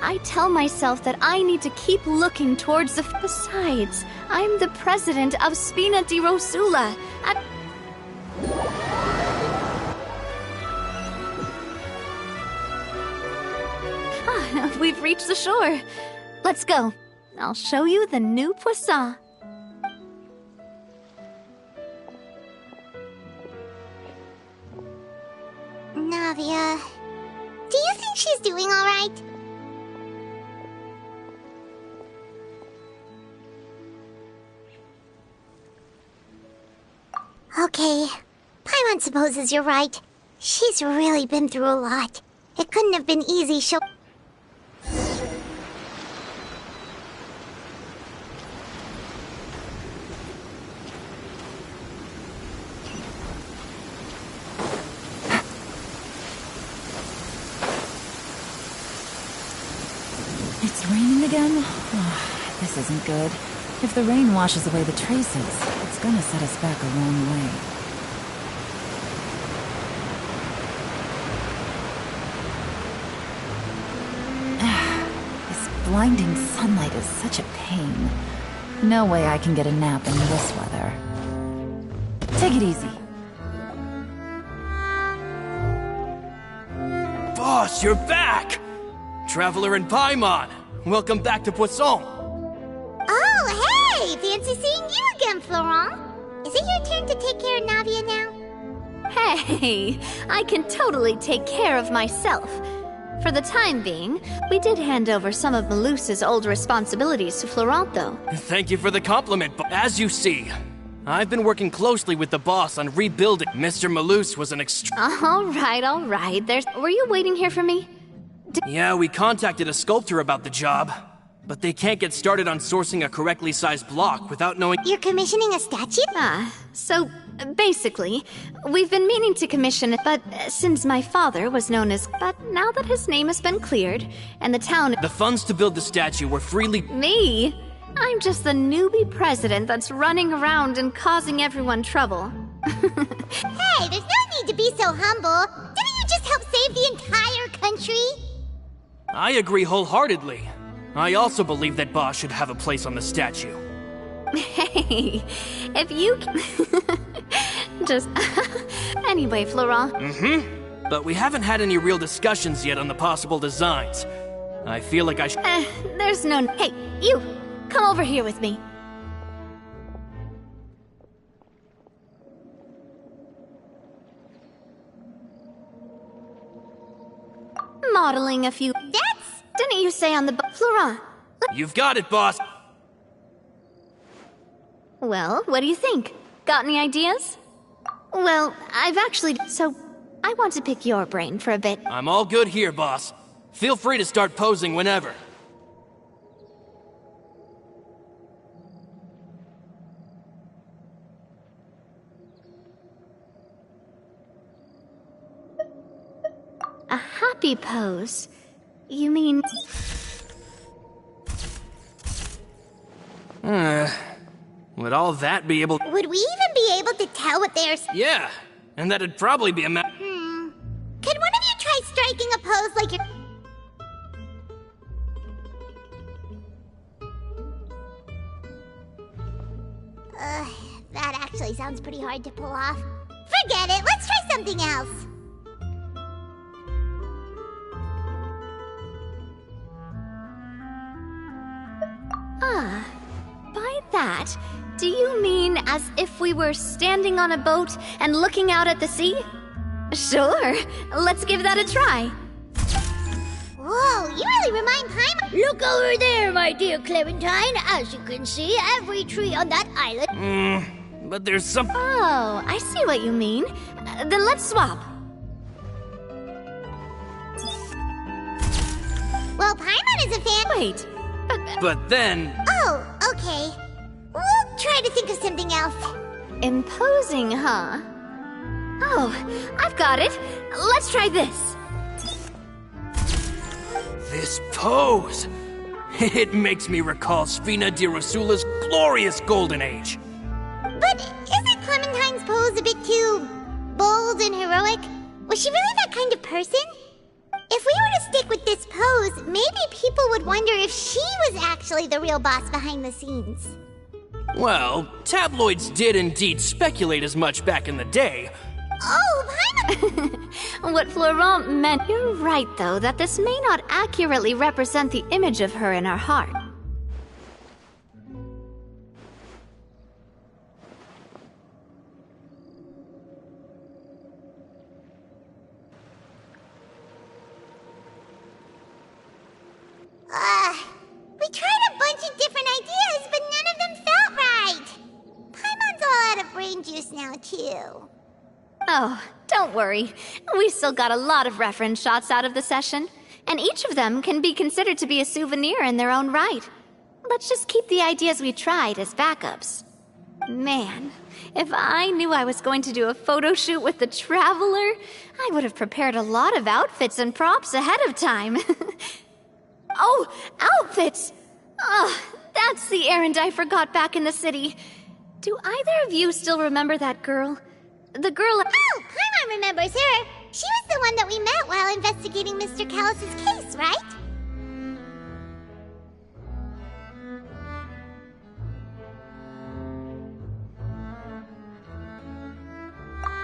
I tell myself that I need to keep looking towards the... Besides, I'm the president of Spina di Rosula. We've reached the shore. Let's go. I'll show you the new Poisson. Navia, do you think she's doing all right? Okay, Paimon supposes you're right. She's really been through a lot. It couldn't have been easy. It's raining again? Oh, this isn't good. If the rain washes away the traces, it's gonna set us back a long way. This blinding sunlight is such a pain. No way I can get a nap in this weather. Take it easy. Boss, you're back! Traveler and Paimon, welcome back to Poisson. Oh, hey! Fancy seeing you again, Florent. Is it your turn to take care of Navia now? Hey, I can totally take care of myself. For the time being, we did hand over some of Malus's old responsibilities to Florent, though. Thank you for the compliment, but as you see, I've been working closely with the boss on rebuilding. Mr. Malus was an All right. Were you waiting here for me? Yeah, we contacted a sculptor about the job. But they can't get started on sourcing a correctly sized block without knowing— You're commissioning a statue? So basically, we've been meaning to commission it, but since my father was known as... But now that his name has been cleared, and the town... The funds to build the statue were freely— Me? I'm just the newbie president that's running around and causing everyone trouble. Hey, there's no need to be so humble. Didn't you just help save the entire country? I agree wholeheartedly. I also believe that Boss should have a place on the statue. Hey, if you... just... Anyway, Florent... Mm-hmm. But we haven't had any real discussions yet on the possible designs. I feel like I should... there's no... Hey, you! Come over here with me. Modeling a few... Didn't you say on the... Florent? You've got it, Boss! Well, what do you think? Got any ideas? Well, I've actually... So, I want to pick your brain for a bit. I'm all good here, Boss. Feel free to start posing whenever. A happy pose? You mean... Would all that be able... Would we even be able to tell what they're... Yeah, and that'd probably be a Can one of you try striking a pose like you're... That actually sounds pretty hard to pull off. Forget it, let's try something else. By that, do you mean as if we were standing on a boat and looking out at the sea? Sure, let's give that a try. Whoa, you really remind Paimon... Look over there, my dear Clementine. As you can see, every tree on that island... But there's some... Oh, I see what you mean. Then let's swap. Well, Paimon is a fan... Wait, But then... Oh, okay. We'll try to think of something else. Imposing, huh? Oh, I've got it. Let's try this. This pose... It makes me recall Sfina di Rasula's glorious golden age. But isn't Clementine's pose a bit too... bold and heroic? Was she really that kind of person? If we were to stick with this pose, maybe people would wonder if she was actually the real boss behind the scenes. Well, tabloids did indeed speculate as much back in the day. Oh, What Florent meant... You're right, though, that this may not accurately represent the image of her in our heart. We tried a bunch of different ideas, but none of them felt right. Paimon's all out of brain juice now, too. Oh, don't worry. We still got a lot of reference shots out of the session, and each of them can be considered to be a souvenir in their own right. Let's just keep the ideas we tried as backups. Man, if I knew I was going to do a photo shoot with the Traveler, I would have prepared a lot of outfits and props ahead of time. Oh, outfits! That's the errand I forgot back in the city. Do either of you still remember that girl? The girl... Oh, Paimon remembers her. She was the one that we met while investigating Mr. Callus's case, right?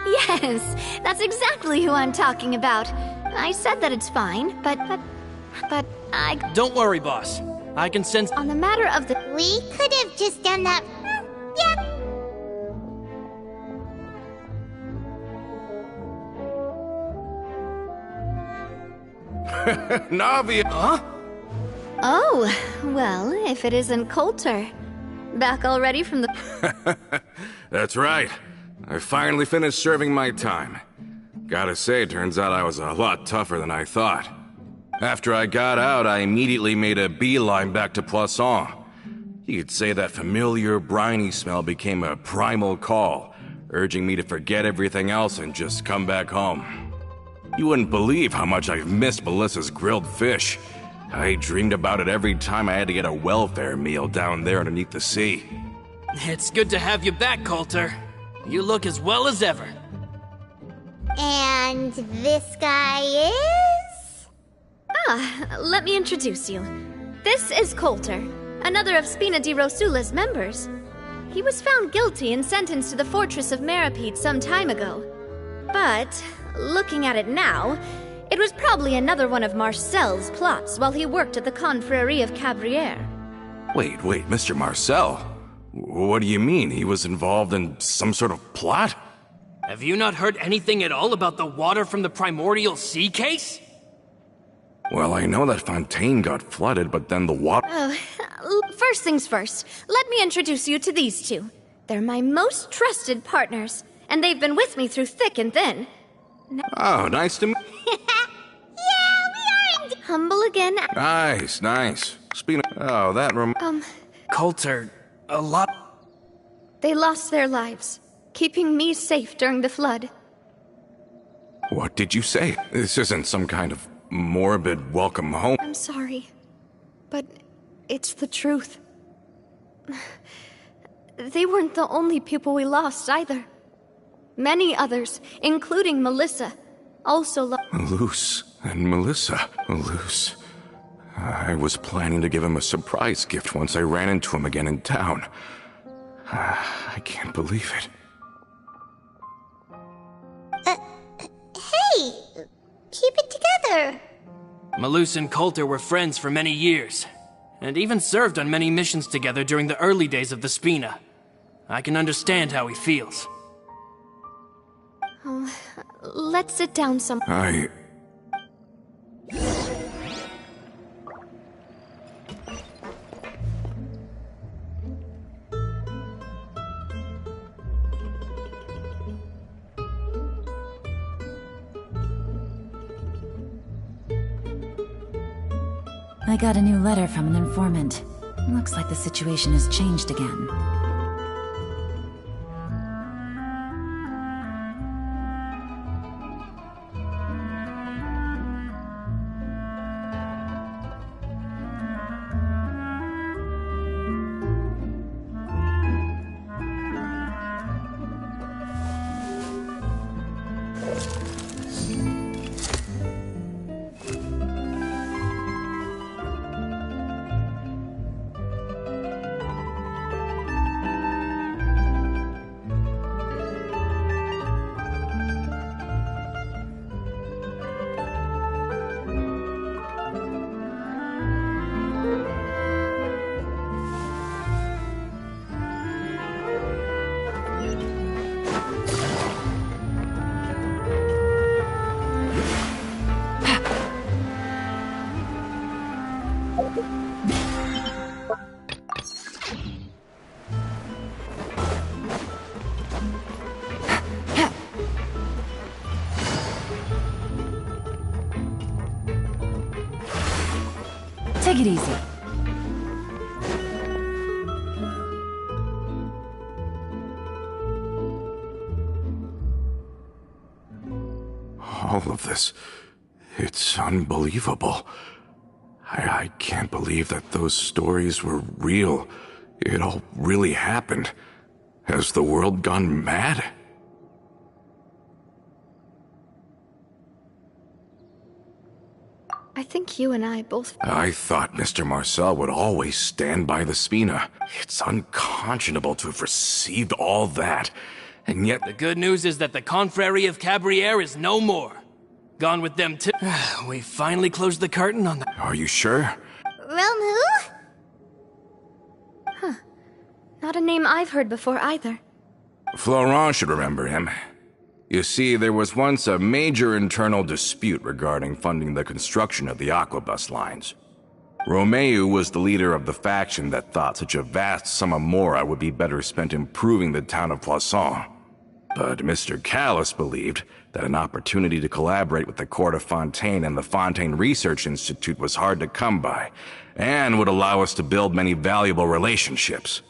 Yes, that's exactly who I'm talking about. I said that it's fine, but I... Don't worry, boss. I can sense... On the matter of the... We could have just done that... Yeah. Navi... Huh? Oh, well, if it isn't Coulter. Back already from the... That's right. I finally finished serving my time. Gotta say, turns out I was a lot tougher than I thought. After I got out, I immediately made a beeline back to Poisson. You could say that familiar, briny smell became a primal call, urging me to forget everything else and just come back home. You wouldn't believe how much I've missed Melissa's grilled fish. I dreamed about it every time I had to get a welfare meal down there underneath the sea. It's good to have you back, Coulter. You look as well as ever. And this guy is? Let me introduce you. This is Coulter, another of Spina di Rosula's members. He was found guilty and sentenced to the Fortress of Meripede some time ago. But, looking at it now, it was probably another one of Marcel's plots while he worked at the Confrérie of Cabrières. Wait, Mr. Marcel? What do you mean? He was involved in some sort of plot? Have you not heard anything at all about the water from the Primordial Sea case? Well, I know that Fontaine got flooded, but then the water... First things first, let me introduce you to these two. They're my most trusted partners, and they've been with me through thick and thin. Oh, nice to meet... Humble again. Nice. Spina... Oh, that Coulter, a lot... They lost their lives, keeping me safe during the flood. What did you say? This isn't some kind of morbid welcome home. I'm sorry, but it's the truth. They weren't the only people we lost, either. Many others, including Melissa, also lost. Luce and Melissa. Luce. I was planning to give him a surprise gift once I ran into him again in town. I can't believe it. Hey! Keep it together! Melissa and Coulter were friends for many years, and even served on many missions together during the early days of the Spina. I can understand how he feels. Let's sit down some. I got a new letter from an informant. Looks like the situation has changed again. Take it easy. All of this, it's unbelievable. I can't believe that those stories were real. It all really happened. Has the world gone mad? I think you and I both... I thought Mr. Marcel would always stand by the Spina. It's unconscionable to have received all that, and yet... The good news is that the Confrérie of Cabrières is no more. Gone with them too. We finally closed the curtain on that. Are you sure? Realm who? Huh. Not a name I've heard before either. Florent should remember him. You see, there was once a major internal dispute regarding funding the construction of the Aquabus lines. Romeu was the leader of the faction that thought such a vast sum of mora would be better spent improving the town of Poisson. But Mr. Callis believed that an opportunity to collaborate with the Court of Fontaine and the Fontaine Research Institute was hard to come by, and would allow us to build many valuable relationships.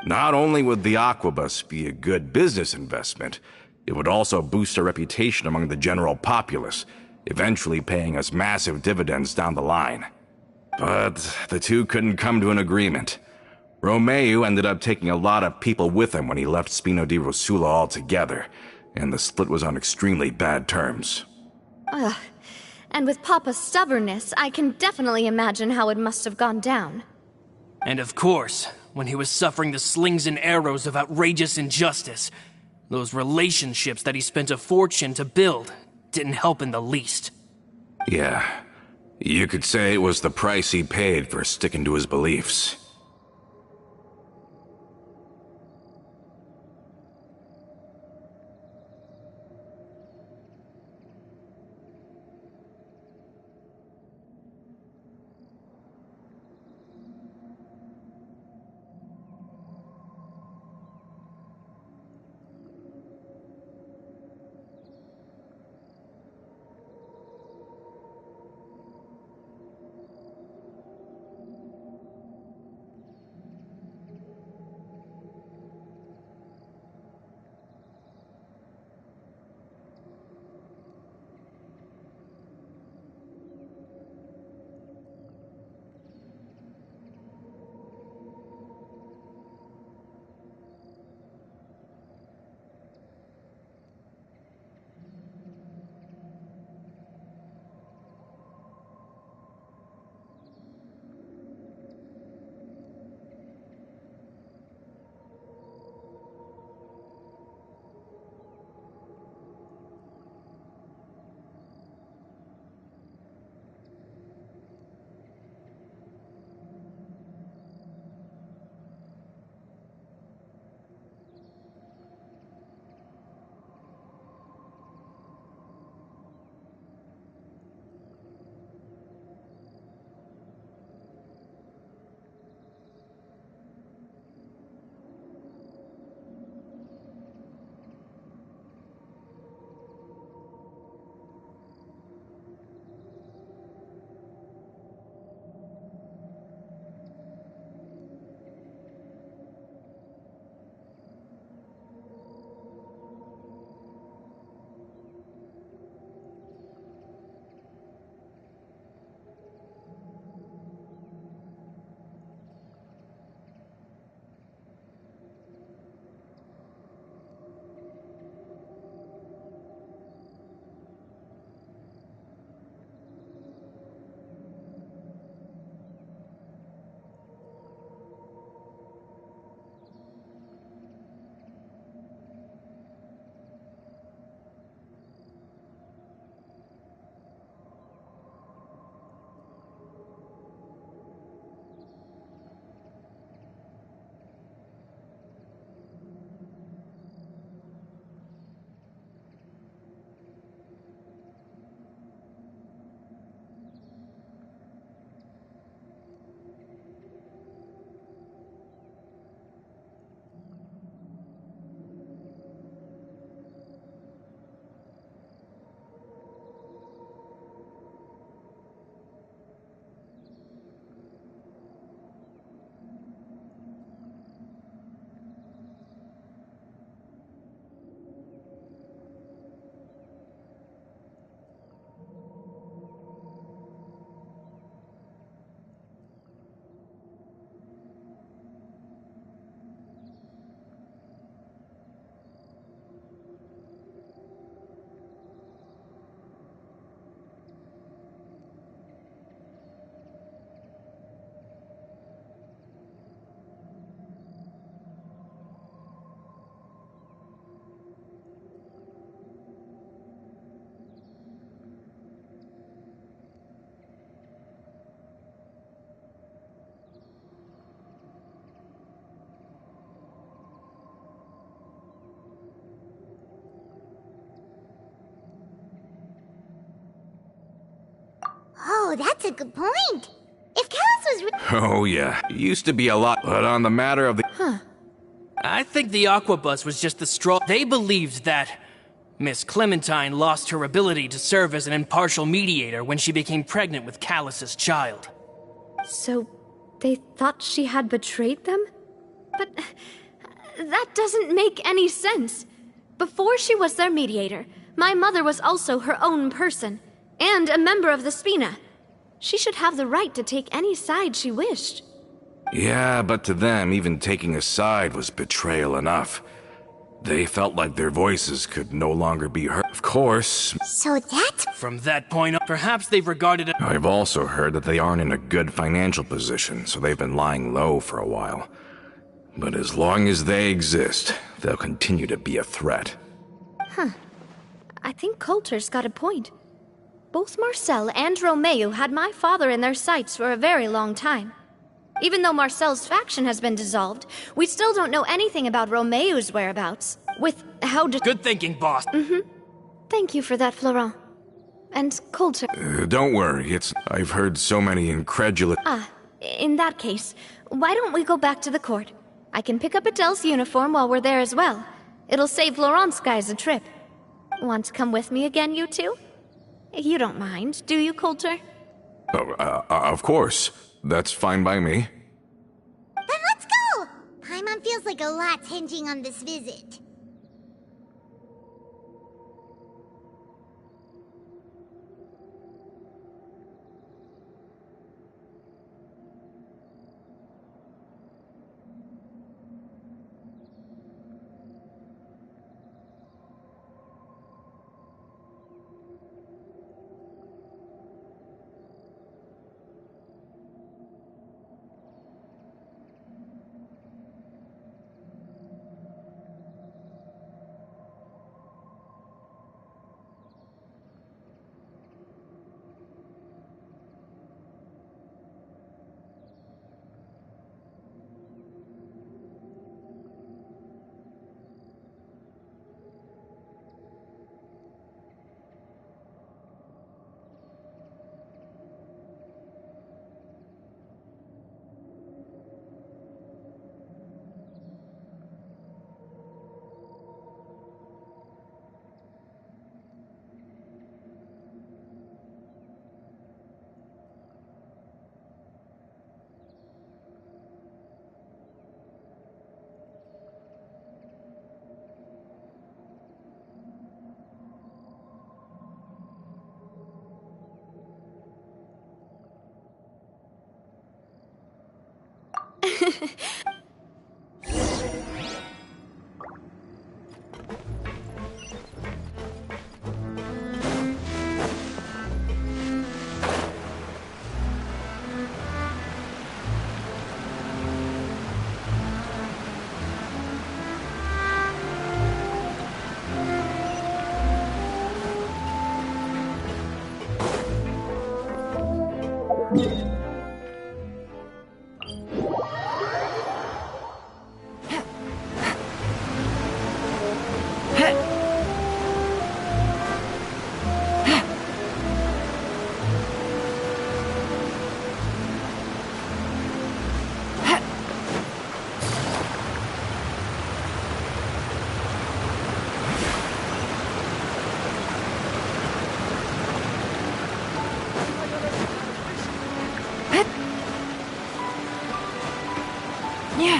Not only would the Aquabus be a good business investment, it would also boost our reputation among the general populace, eventually paying us massive dividends down the line. But the two couldn't come to an agreement. Romeu ended up taking a lot of people with him when he left Spino di Rosula altogether, and the split was on extremely bad terms. Ugh. And with Papa's stubbornness, I can definitely imagine how it must have gone down. And of course, when he was suffering the slings and arrows of outrageous injustice, those relationships that he spent a fortune to build didn't help in the least. Yeah, you could say it was the price he paid for sticking to his beliefs. Oh, that's a good point. If Callis was Oh yeah, it used to be a lot, but on the matter of the... I think the Aquabus was just the straw. They believed that Miss Clementine lost her ability to serve as an impartial mediator when she became pregnant with Calus's child. So, they thought she had betrayed them? But that doesn't make any sense. Before she was their mediator, my mother was also her own person, and a member of the Spina. She should have the right to take any side she wished. Yeah, but to them, even taking a side was betrayal enough. They felt like their voices could no longer be heard. Of course. So that's... From that point on, perhaps they've regarded it... I've also heard that they aren't in a good financial position, so they've been lying low for a while. But as long as they exist, they'll continue to be a threat. Huh. I think Coulter's got a point. Both Marcel and Romeo had my father in their sights for a very long time. Even though Marcel's faction has been dissolved, we still don't know anything about Romeo's whereabouts. With how Good thinking, boss. Thank you for that, Florent. And Coulter. Don't worry, I've heard so many incredulous... In that case, why don't we go back to the court? I can pick up Adele's uniform while we're there as well. It'll save Laurent's guys a trip. Want to come with me again, you two? You don't mind, do you, Coulter? Of course. That's fine by me. Then let's go! Paimon feels like a lot's hinging on this visit.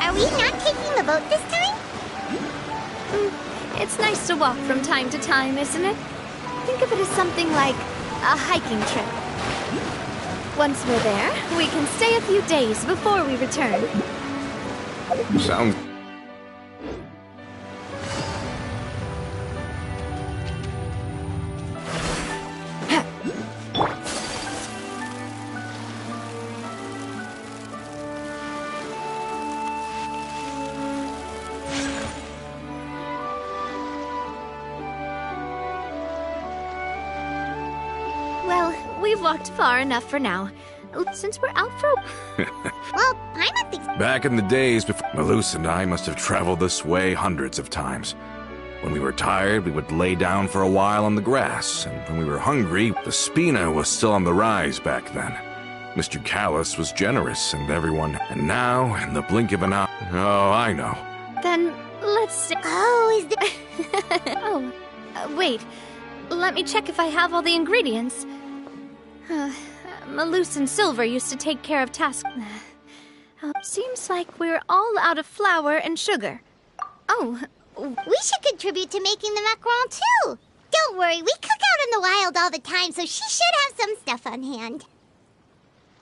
Are we not taking the boat this time? It's nice to walk from time to time, isn't it? Think of it as something like a hiking trip. Once we're there, we can stay a few days before we return. Sounds... We've walked far enough for now. Since we're out for... Well, Paimon thinks... Back in the days before... Malus and I must have traveled this way hundreds of times. When we were tired, we would lay down for a while on the grass, and when we were hungry, the Spina was still on the rise back then. Mr. Calus was generous, and everyone... And now, in the blink of an eye... Oh, I know. Then let's. Oh, is there. Oh, wait. Let me check if I have all the ingredients. Malus and Silver used to take care of tasks. Seems like we're all out of flour and sugar. Oh. We should contribute to making the macaron too. Don't worry, we cook out in the wild all the time, so she should have some stuff on hand.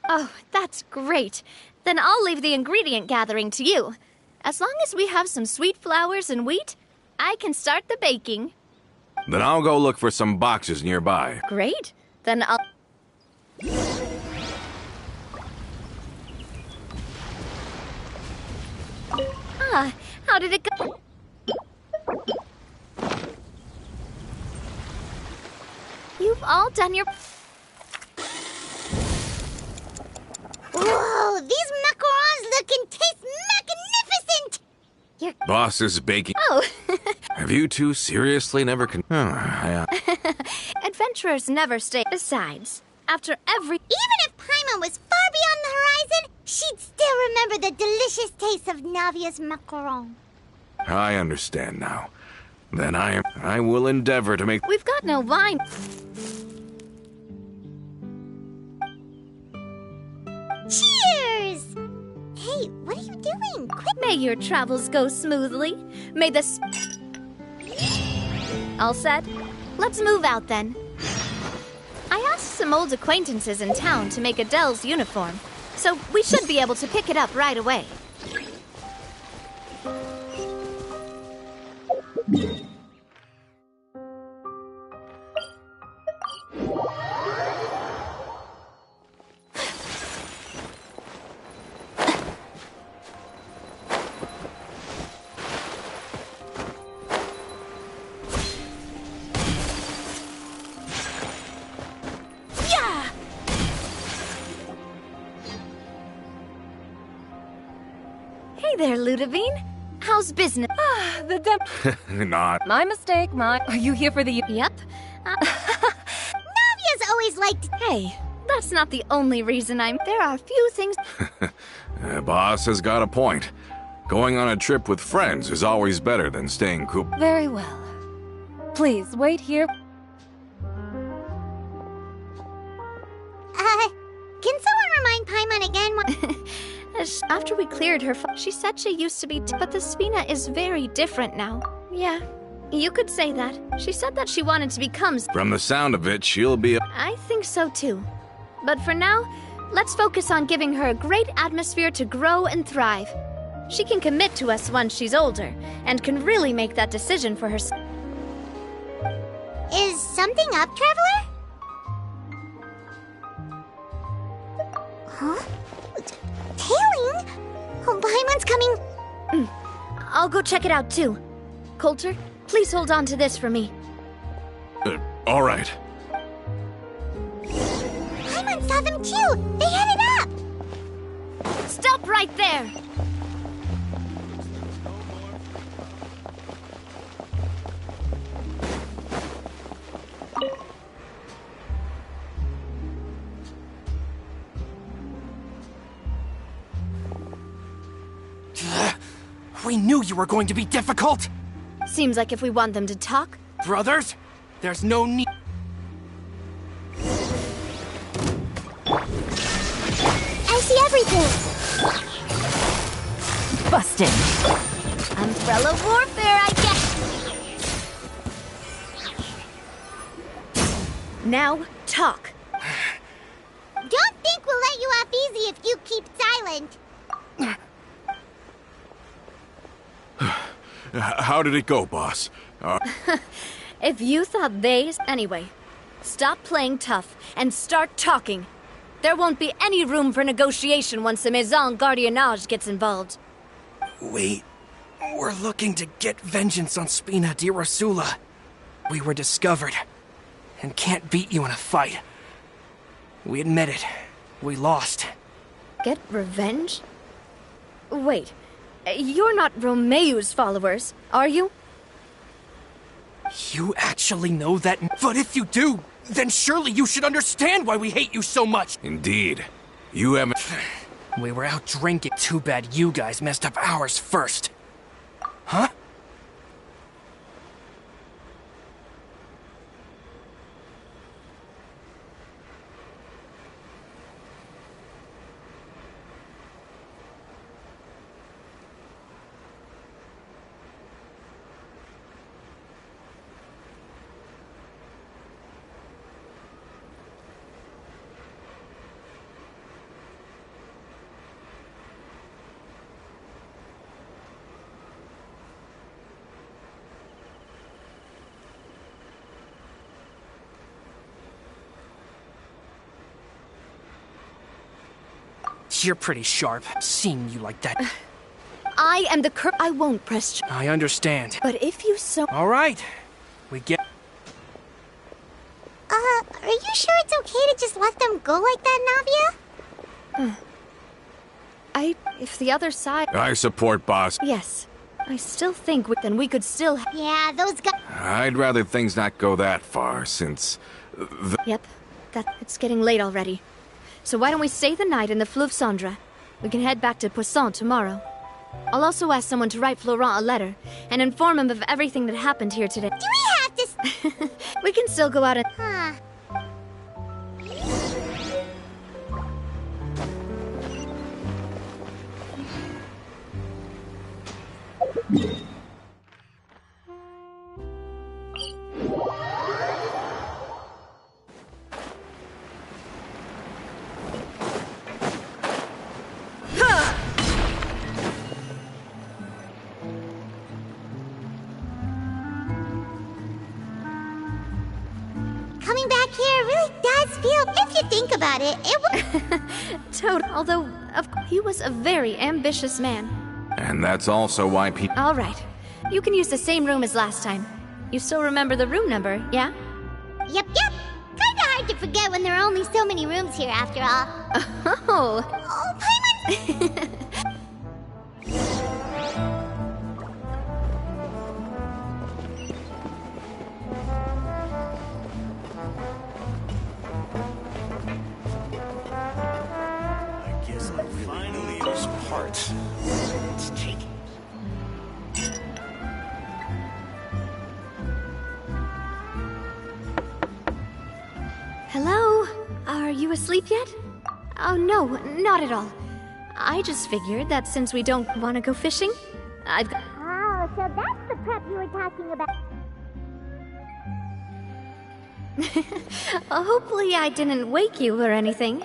Oh, that's great. Then I'll leave the ingredient gathering to you. As long as we have some sweet flours and wheat, I can start the baking. Then I'll go look for some boxes nearby. Great. Then I'll... Ah, how did it go? You've all done your... Whoa, these macarons look and taste magnificent! Boss is baking. Oh. Have you two seriously never Adventurers never stay. Besides, after every... Even if Paimon was far beyond the horizon, she'd still remember the delicious taste of Navia's macaron. I understand now. Then I will endeavor to make... We've got no wine. Cheers! Hey, what are you doing? Quick! May your travels go smoothly. May this... All set? Let's move out then. I asked some old acquaintances in town to make Adele's uniform, so we should be able to pick it up right away. Hey there, Ludovine. How's business? Ah, the Not. My mistake, Are you here for the... Yep. Navia's always liked... Hey, that's not the only reason I'm... There are few things... Boss has got a point. Going on a trip with friends is always better than staying cooped. Very well. Please, wait here. Can someone remind Paimon again what... After we cleared her, she said she used to be... But the Spina is very different now. Yeah, you could say that. She said that she wanted to become... From the sound of it, she'll be... I think so too. But for now, let's focus on giving her a great atmosphere to grow and thrive. She can commit to us once she's older, and can really make that decision for herself. Is something up, Traveler? Huh? Tailing? Oh, Paimon's coming. I'll go check it out too. Coulter, please hold on to this for me. All right. Paimon saw them too. They headed up. Stop right there. We knew you were going to be difficult! Seems like if we want them to talk... Brothers, there's no need... I see everything! Busted! Umbrella warfare, I guess! Now, talk. Don't think we'll let you off easy if you keep silent. How did it go, boss? If you thought they... Anyway, stop playing tough and start talking. There won't be any room for negotiation once the Maison Gardiennage gets involved. We're looking to get vengeance on Spina di Rosula. We were discovered, and can't beat you in a fight. We admit it. We lost. Get revenge? Wait, you're not Romeu's followers, are you? You actually know that? But if you do, then surely you should understand why we hate you so much! Indeed. You haven't... We were out drinking. Too bad you guys messed up ours first. Huh? You're pretty sharp, seeing you like that. I am the I won't press. I understand. But if you so. All right, we get. Are you sure it's okay to just let them go like that, Navia? If the other side. I support boss. Yes. I still think then we could still. Yeah, those guys. I'd rather things not go that far, since. Yep. It's getting late already. So why don't we stay the night in the Fleuve Cendre? We can head back to Poisson tomorrow. I'll also ask someone to write Florent a letter and inform him of everything that happened here today. Do we have to? We can still go out and. Coming back here really does feel, if you think about it, Toad, although he was a very ambitious man. And that's also why people. All right. You can use the same room as last time. You still remember the room number, yeah? Yep. Kinda hard to forget when there are only so many rooms here after all. Oh, Paimon! Let's take it. Hello? Are you asleep yet? Oh, no, not at all. I just figured that since we don't want to go fishing, I've got. Oh, so that's the prep you were talking about. Hopefully I didn't wake you or anything.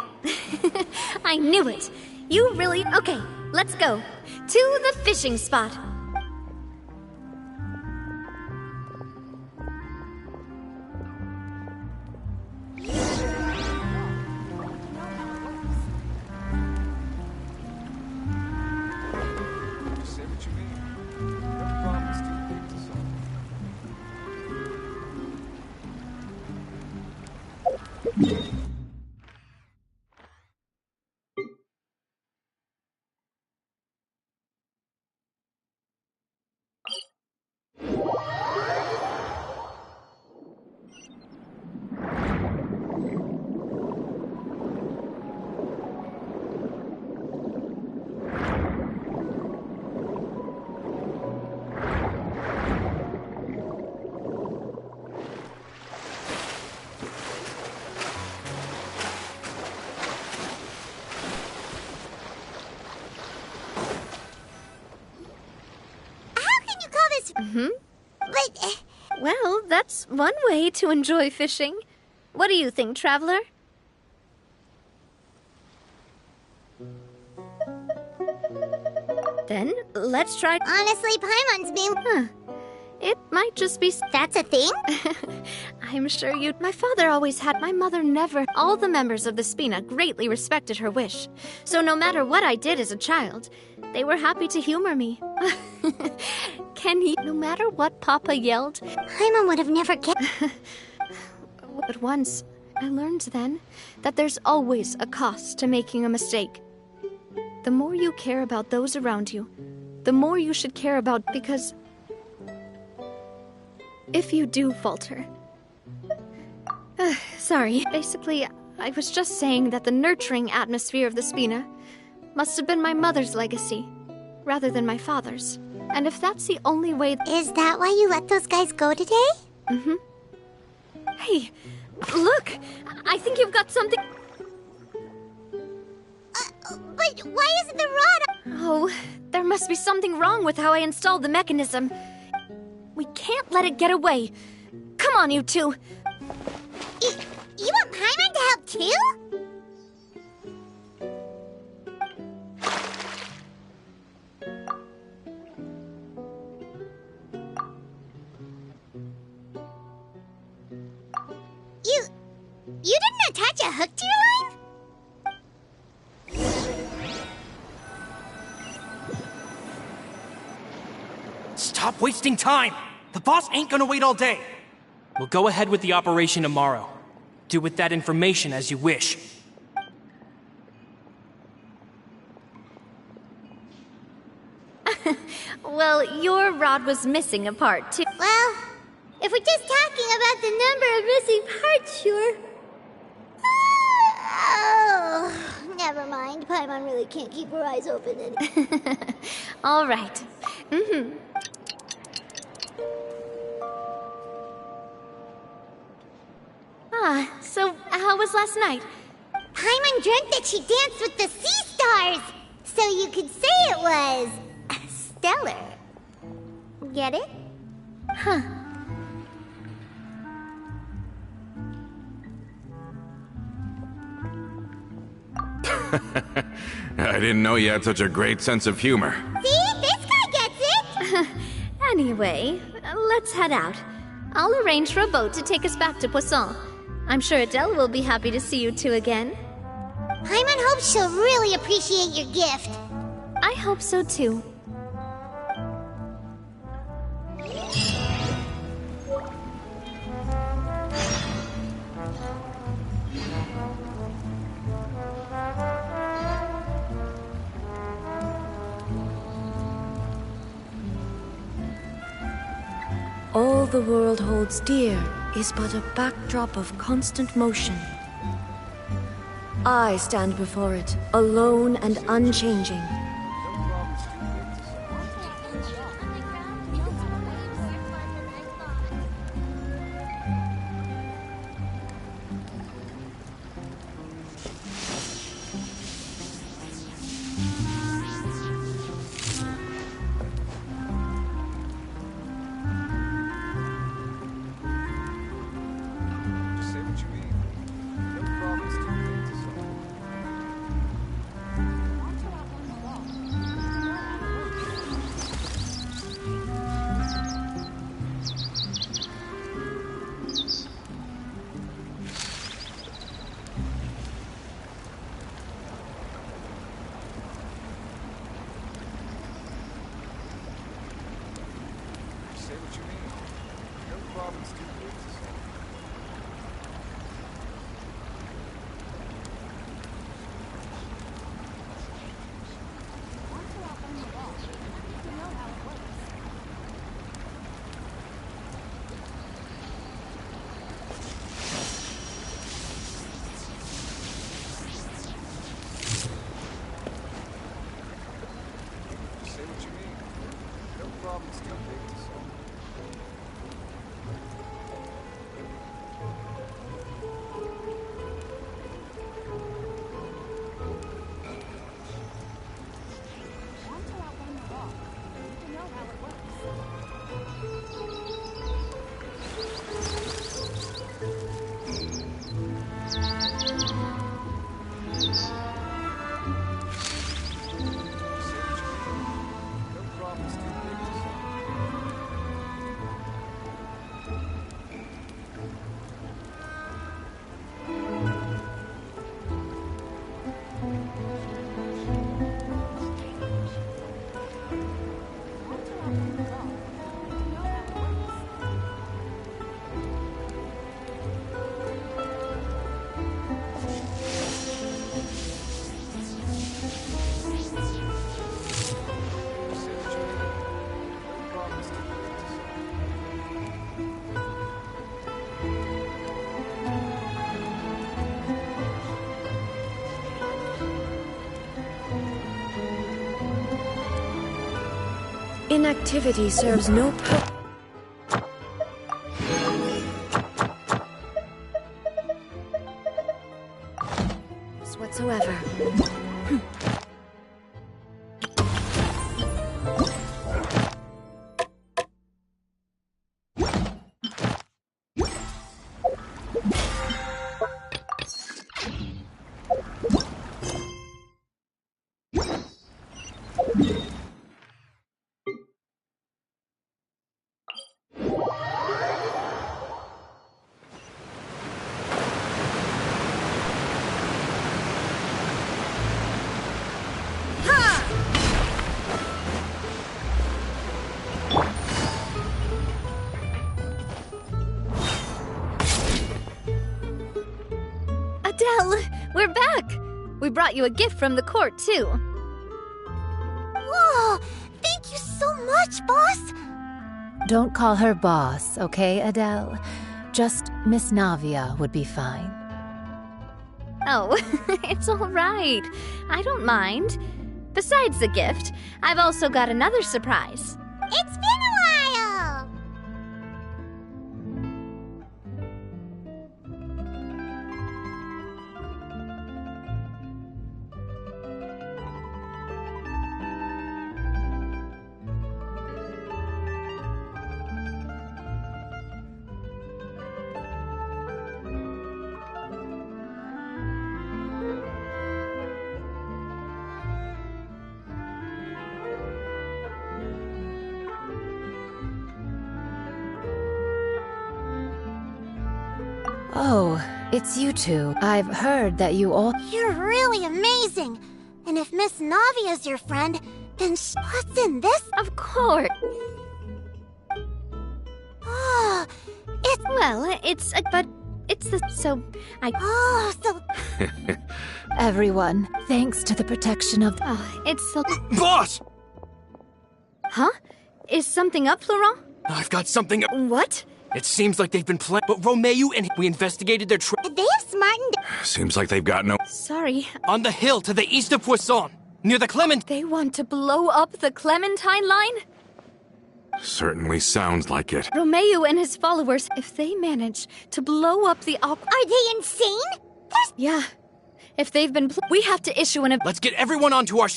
I knew it. You really. Okay, let's go. To the fishing spot. But. Well, that's one way to enjoy fishing. What do you think, Traveler? Then, let's try. Honestly, Paimon's name. It might just be. That's a thing? I'm sure you. My father always had. My mother never. All the members of the Spina greatly respected her wish. So no matter what I did as a child, they were happy to humor me. Can he? No matter what Papa yelled. Paimon would have never kept. But once, I learned then that there's always a cost to making a mistake. The more you care about those around you, the more you should care about, because if you do falter. Sorry. Basically, I was just saying that the nurturing atmosphere of the Spina must have been my mother's legacy, rather than my father's. And if that's the only way... Is that why you let those guys go today? Mm-hmm. Hey, look! I think you've got something... But why isn't the rod... Oh, there must be something wrong with how I installed the mechanism. We can't let it get away. Come on, you two. You want Paimon to help too? You didn't attach a hook to your line? Stop wasting time! The boss ain't gonna wait all day. We'll go ahead with the operation tomorrow. Do with that information as you wish. Well, your rod was missing a part, too. Well, if we're just talking about the number of missing parts, sure. Oh, never mind. Paimon really can't keep her eyes open anymore. All right. Mm-hmm. So how was last night? Paimon dreamt that she danced with the sea stars, so you could say it was stellar. Get it? Huh. I didn't know you had such a great sense of humor. See? This guy gets it! Anyway, let's head out. I'll arrange for a boat to take us back to Poisson. I'm sure Adele will be happy to see you two again. Paimon hopes she'll really appreciate your gift. I hope so too. All the world holds dear is but a backdrop of constant motion. I stand before it, alone and unchanging. Inactivity serves no purpose whatsoever. Adele, we're back! We brought you a gift from the court, too. Whoa! Thank you so much, boss! Don't call her boss, okay, Adele? Just Miss Navia would be fine. Oh, it's all right. I don't mind. Besides the gift, I've also got another surprise. It's been a while! Oh, it's you two. I've heard that you all— You're really amazing! And if Miss Navia's your friend, then what's in this? Of course. Oh, it's— Well, it's but it's the— so I— Oh, so— Everyone, thanks to the protection of— Oh, it's so— Boss! Huh? Is something up, Florent? I've got something up. What? It seems like they've been playing, but Romeo and we investigated their They have smartened— Seems like they've got no— Sorry. on the hill to the east of Poisson, near the Clement— They want to blow up the Clementine line? Certainly sounds like it. Romeo and his followers, if they manage to blow up the Are they insane? Yeah. If they've been we have to issue an— Let's get everyone onto our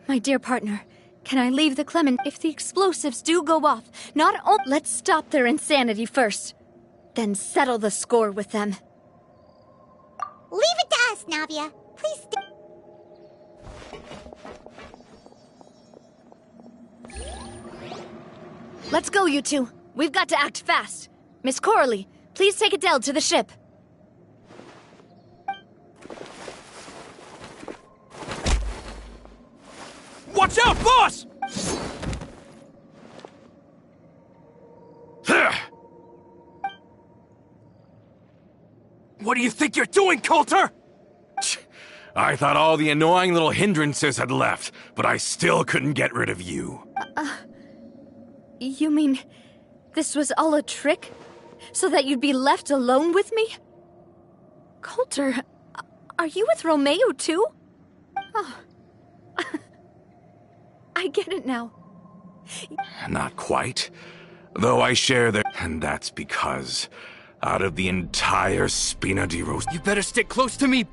My dear partner, can I leave the Clement if the explosives do go off? Not only— Let's stop their insanity first. Then settle the score with them. Leave it to us, Navia. Please stay. Let's go, you two. We've got to act fast. Miss Coralie, please take Adele to the ship. Watch out, boss! What do you think you're doing, Coulter? I thought all the annoying little hindrances had left, but I still couldn't get rid of you. You mean this was all a trick? So that you'd be left alone with me? Coulter, are you with Romeo too? Oh. I get it now. Not quite. Though I share their— And that's because, out of the entire Spina di Rosula— You better stick close to me.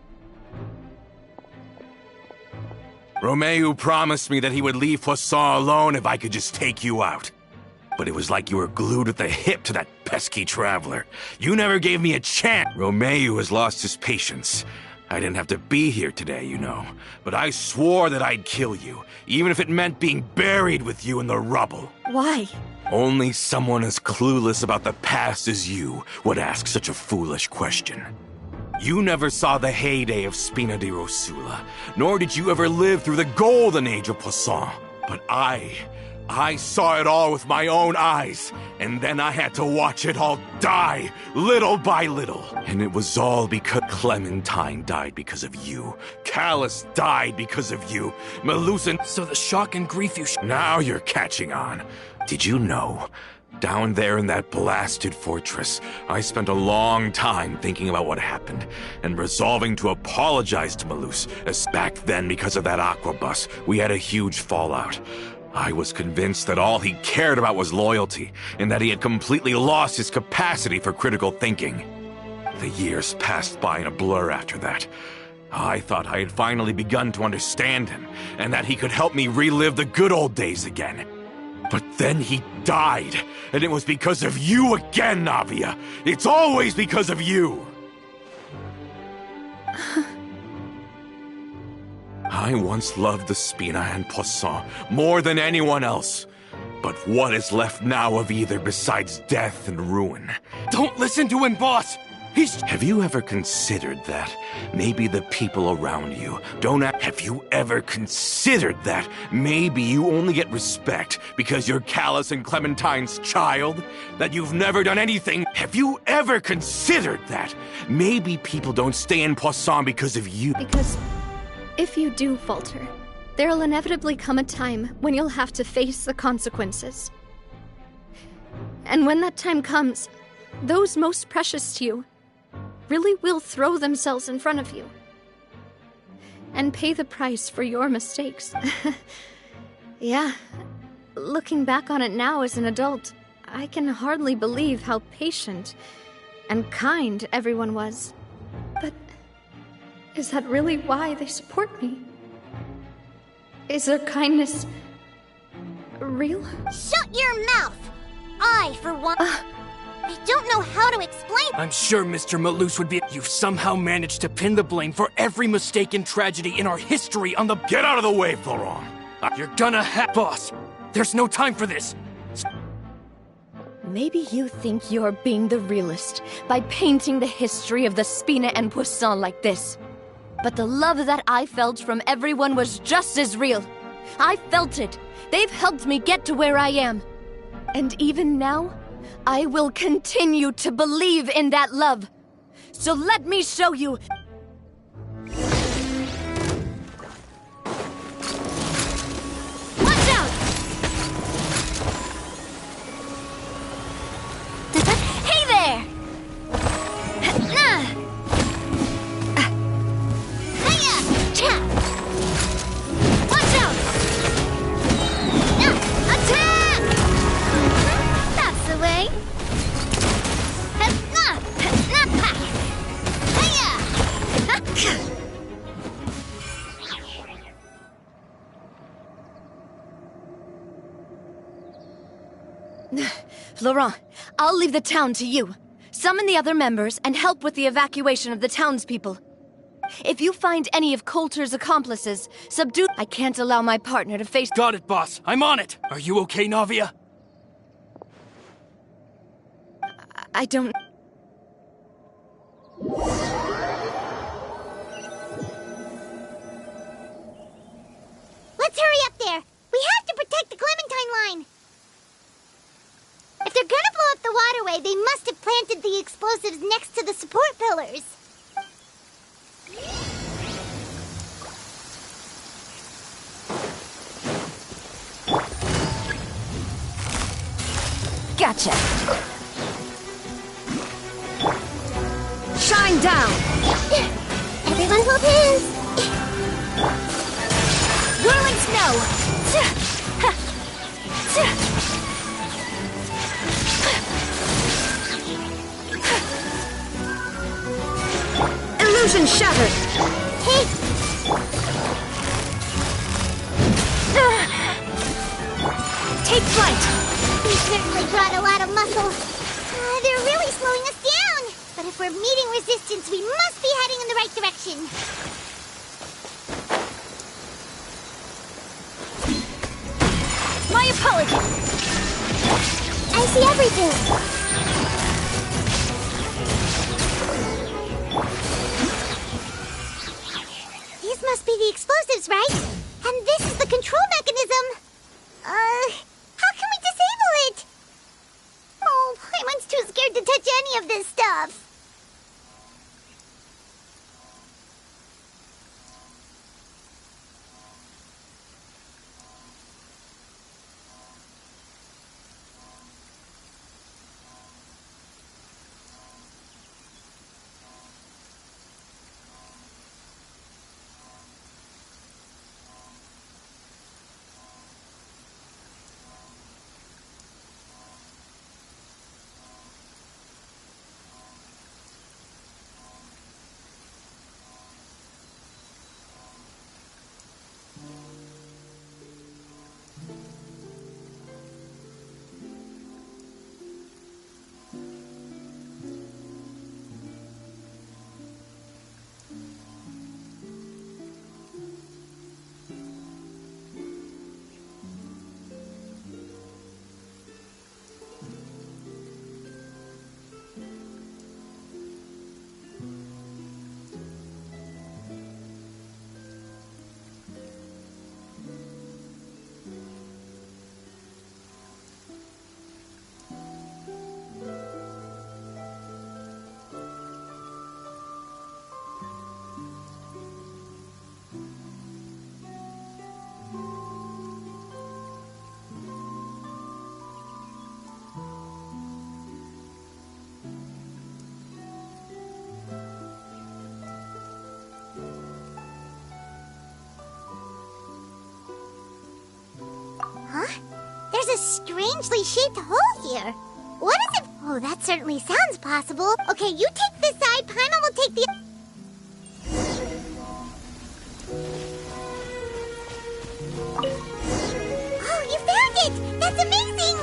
Romeo promised me that he would leave Poisson alone if I could just take you out. But it was like you were glued at the hip to that pesky traveler. You never gave me a chance. Romeo has lost his patience. I didn't have to be here today, you know. But I swore that I'd kill you, even if it meant being buried with you in the rubble. Why? Only someone as clueless about the past as you would ask such a foolish question. You never saw the heyday of Spina di Rosula, nor did you ever live through the golden age of Poisson. But I saw it all with my own eyes, and then I had to watch it all die, little by little. And it was all because Clementine died because of you. Callus died because of you. Melusan— So the shock and grief you— Now you're catching on. Did you know? Down there in that blasted fortress, I spent a long time thinking about what happened, and resolving to apologize to Melus, as back then because of that aqua bus, we had a huge fallout. I was convinced that all he cared about was loyalty, and that he had completely lost his capacity for critical thinking. The years passed by in a blur after that. I thought I had finally begun to understand him, and that he could help me relive the good old days again. But then he died, and it was because of you again, Navia! It's always because of you! I once loved the Spina and Poisson more than anyone else. But what is left now of either besides death and ruin? Don't listen to him, boss! Have you ever considered that maybe the people around you don't Have you ever considered that maybe you only get respect because you're Callus and Clementine's child? That you've never done anything? Have you ever considered that maybe people don't stay in Poisson because of you? Because if you do falter, there'll inevitably come a time when you'll have to face the consequences. And when that time comes, those most precious to you really will throw themselves in front of you and pay the price for your mistakes. Yeah, looking back on it now as an adult, I can hardly believe how patient and kind everyone was. But is that really why they support me? Is their kindness real? Shut your mouth! I, for one, I don't know how to explain. I'm sure Mr. Malus would be. You've somehow managed to pin the blame for every mistake and tragedy in our history on the. Get out of the way, Florent! You're gonna have. Boss, there's no time for this! Maybe you think you're being the realist by painting the history of the Spina and Poisson like this. But the love that I felt from everyone was just as real. I felt it. They've helped me get to where I am. And even now, I will continue to believe in that love. So let me show you. Watch out! Hey there! Watch out! Attack! That's the way. Laurent, I'll leave the town to you. Summon the other members and help with the evacuation of the townspeople. If you find any of Coulter's accomplices, subdue. I can't allow my partner to face. Got it, boss. I'm on it. Are you okay, Navia? I don't. Let's hurry up there. We have to protect the Clementine line. If they're gonna blow up the waterway, they must have planted the explosives next to the support pillars. Gotcha. Shine down. Everyone hold hands. Whirling snow. Illusion shattered. Take flight. We certainly brought a lot of muscle. They're really slowing us down. But if we're meeting resistance, we must be heading in the right direction. My apologies. I see everything. These must be the explosives, right? And this is the control mechanism. How can we disable it? Oh, Paimon's too scared to touch any of this stuff. this strangely shaped hole here. What is it? Oh, that certainly sounds possible. Okay, you take this side, Paimon will take the... Oh, you found it! That's amazing!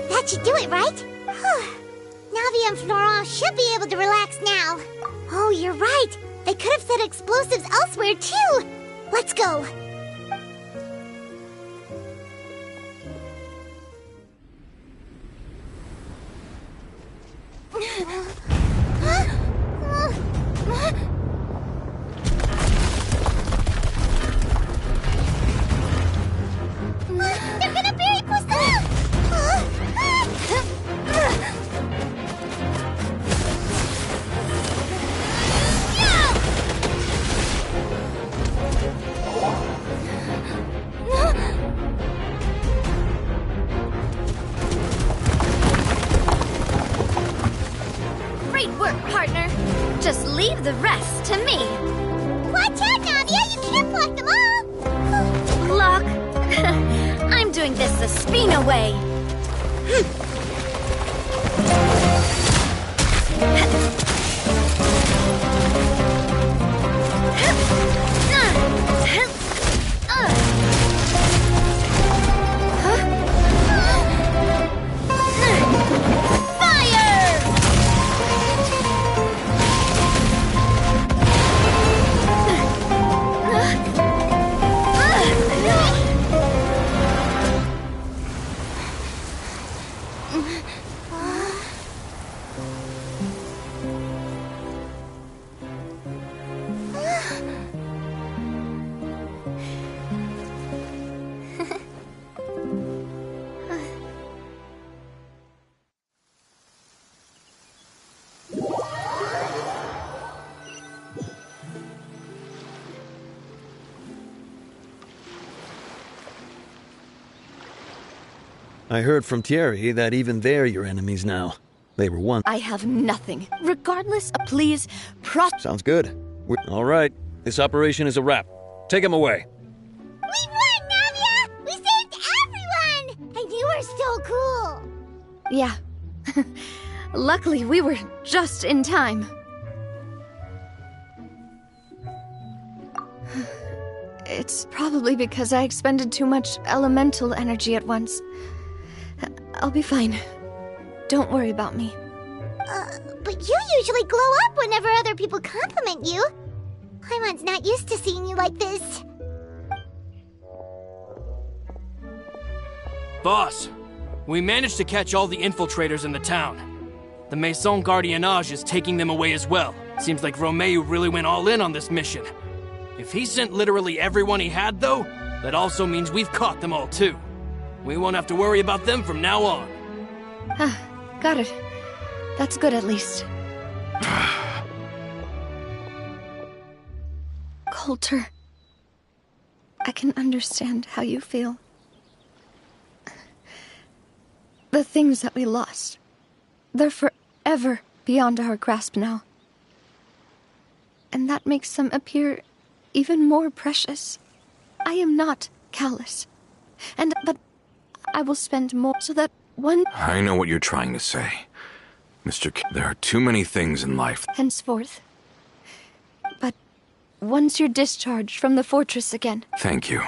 That should do it, right? Navi and Florent should be able to relax now. Oh, you're right. They could have set explosives elsewhere, too. Let's go. They're gonna bury Poisson! Great work, partner. Just leave the rest to me. Watch out, Navia! You can't block them all! Block? I'm doing this the Spina way. I heard from Thierry that even they're your enemies now. They were once. I have nothing. Regardless, please, Sounds good. All right. This operation is a wrap. Take him away. We won, Navia! We saved everyone! And you were so cool! Yeah. Luckily, we were just in time. It's probably because I expended too much elemental energy at once. I'll be fine. Don't worry about me. But you usually glow up whenever other people compliment you. Paimon's not used to seeing you like this. Boss, we managed to catch all the infiltrators in the town. The Maison Gardiennage is taking them away as well. Seems like Romeo really went all in on this mission. If he sent literally everyone he had, though, that also means we've caught them all, too. We won't have to worry about them from now on. Got it. That's good, at least. Coulter, I can understand how you feel. The things that we lost, they're forever beyond our grasp now. And that makes them appear even more precious. I am not callous. But I will spend more so that one... I know what you're trying to say. Mr. There are too many things in life. Henceforth. But once you're discharged from the fortress again... Thank you.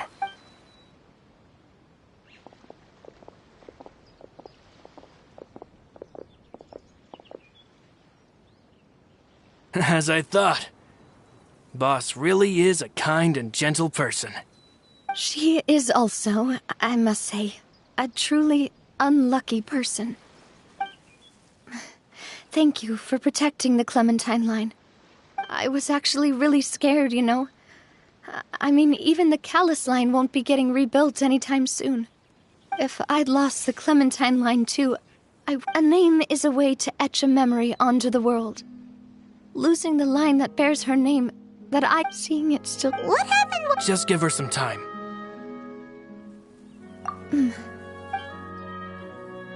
As I thought. Boss really is a kind and gentle person. She is also, I must say, a truly unlucky person. Thank you for protecting the Clementine line. I was actually really scared, you know. I mean, even the Callus line won't be getting rebuilt anytime soon. If I'd lost the Clementine line too, a name is a way to etch a memory onto the world. Losing the line that bears her name, seeing it still... What happened? Just give her some time.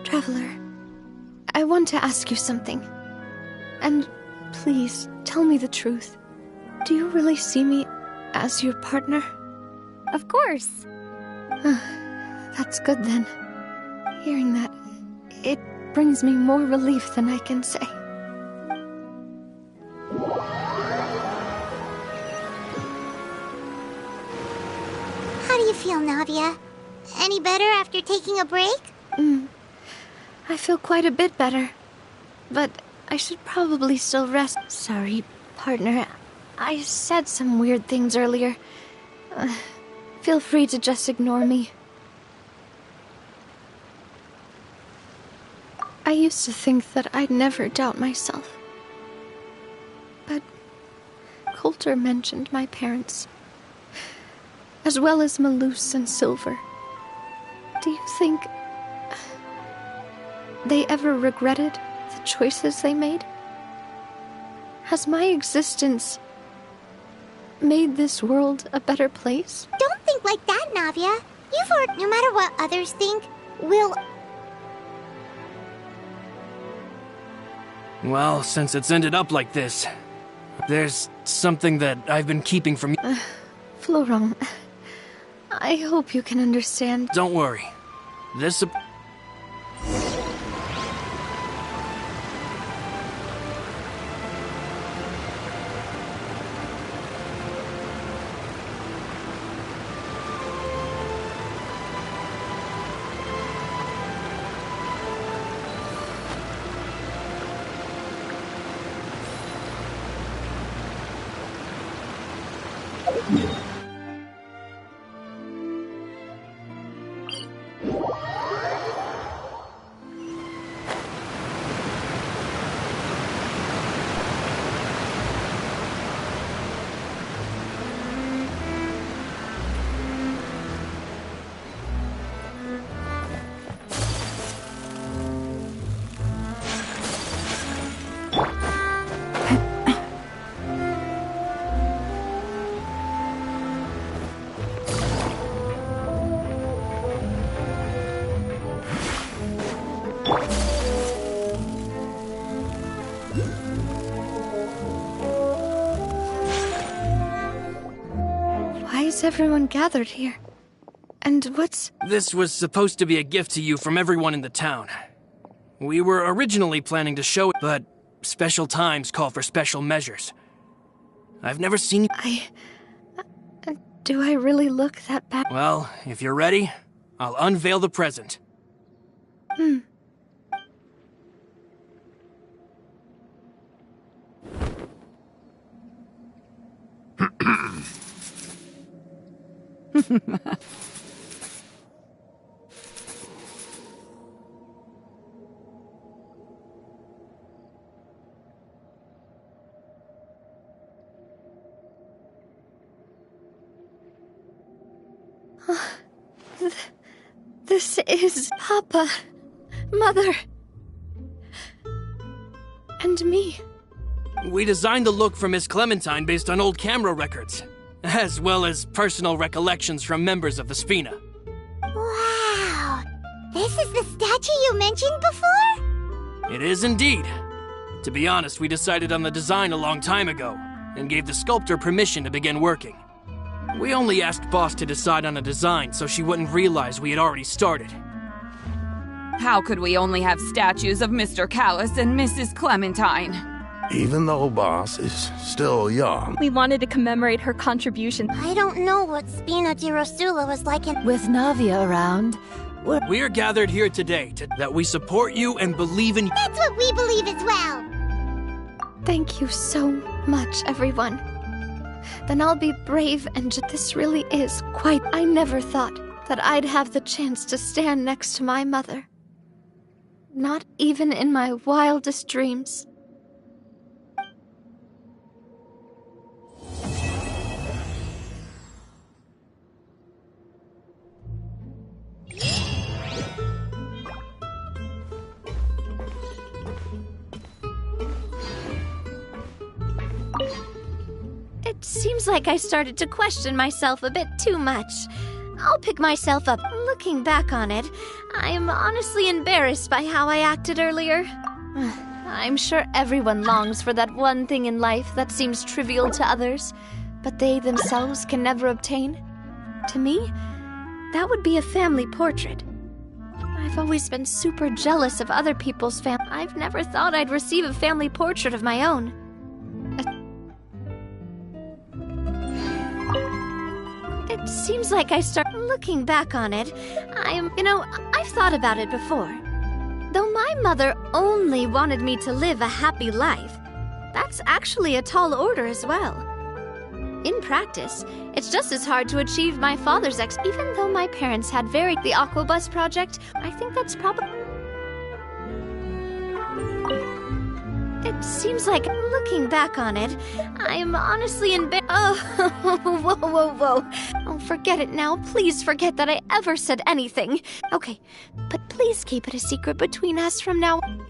Traveler, I want to ask you something. And please, tell me the truth. Do you really see me as your partner? Of course. That's good then. Hearing that, it brings me more relief than I can say. How do you feel, Navia? Any better after taking a break? I feel quite a bit better. But I should probably still rest. Sorry, partner. I said some weird things earlier. Feel free to just ignore me. I used to think that I'd never doubt myself. But Coulter mentioned my parents, as well as Malus and Silver. Do you think they ever regretted the choices they made? Has my existence made this world a better place? Don't think like that, Navia. You've heard, no matter what others think, we'll... Well, since it's ended up like this, there's something that I've been keeping from you. Florent, I hope you can understand. Don't worry. This... Why is everyone gathered here? And what's... This was supposed to be a gift to you from everyone in the town. We were originally planning to show it, but special times call for special measures. I've never seen you... Do I really look that bad? Well, if you're ready, I'll unveil the present. This is Papa, Mother, and me. We designed the look for Miss Clementine based on old camera records, as well as personal recollections from members of the Spina. Wow! This is the statue you mentioned before? It is indeed. To be honest, we decided on the design a long time ago, and gave the sculptor permission to begin working. We only asked Boss to decide on a design so she wouldn't realize we had already started. How could we only have statues of Mr. Callus and Mrs. Clementine? Even though Boss is still young. We wanted to commemorate her contribution. I don't know what Spina di Rosula was like in... With Navia around, we are gathered here today that we support you and believe in you. That's what we believe as well! Thank you so much, everyone. Then I'll be brave, and this really is quite... I never thought that I'd have the chance to stand next to my mother. Not even in my wildest dreams. It seems like I started to question myself a bit too much. I'll pick myself up. Looking back on it, I'm honestly embarrassed by how I acted earlier. I'm sure everyone longs for that one thing in life that seems trivial to others, but they themselves can never obtain. To me, that would be a family portrait. I've always been super jealous of other people's family. I've never thought I'd receive a family portrait of my own. It seems like I start looking back on it. I've thought about it before. Though my mother only wanted me to live a happy life, that's actually a tall order as well. In practice, it's just as hard to achieve my father's even though my parents had the Aquabus project, I think that's probably... It seems like, looking back on it, I'm honestly whoa. Oh, forget it now. Please forget that I ever said anything. Okay, but please keep it a secret between us from now on.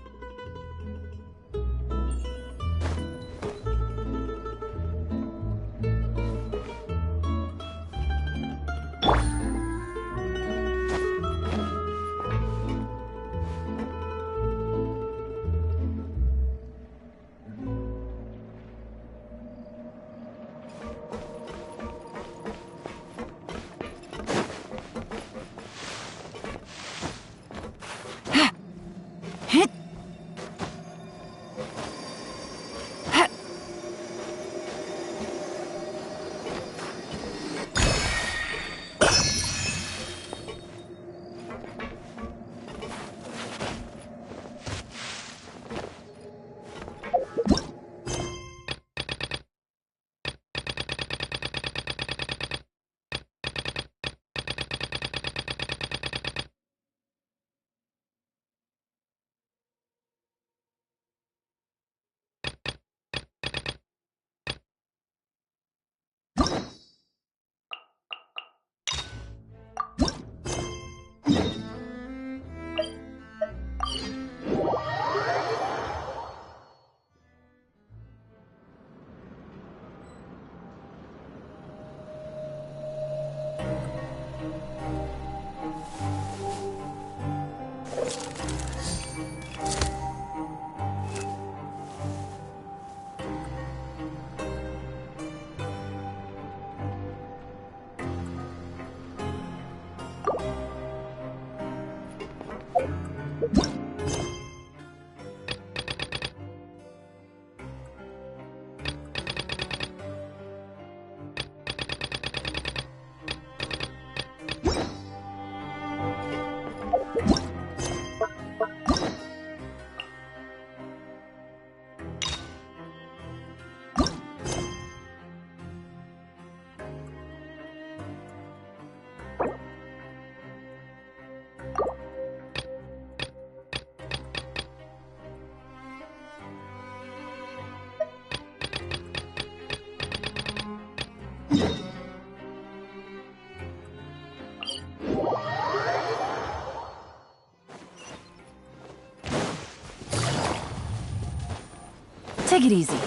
Take it easy.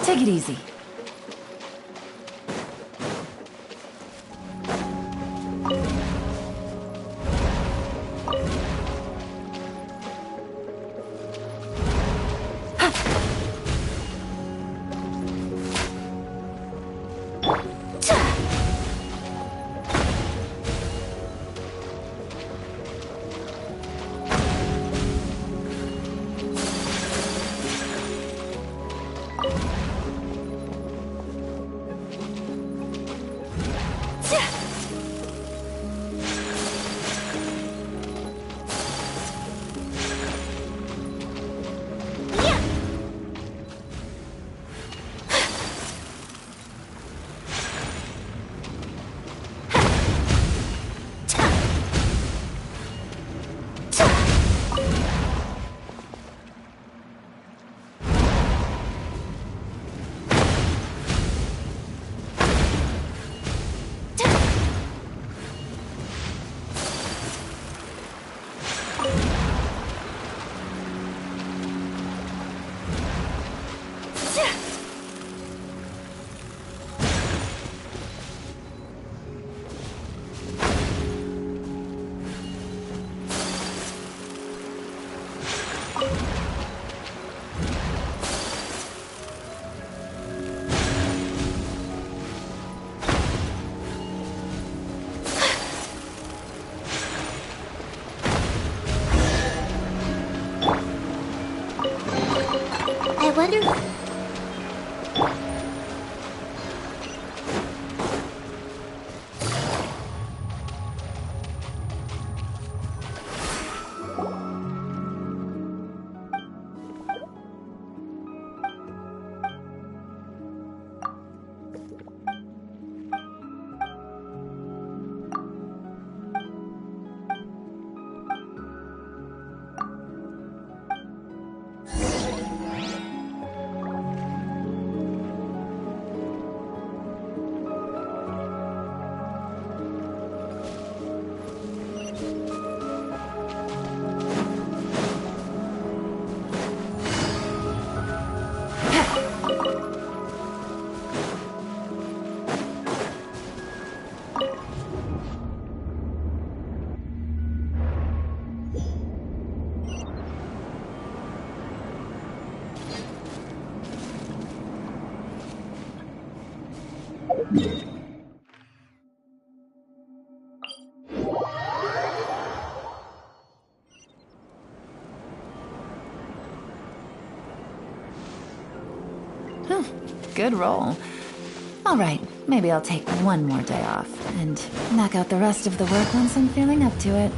Take it easy. I wonder... Good roll. All right, maybe I'll take one more day off and knock out the rest of the work once I'm feeling up to it.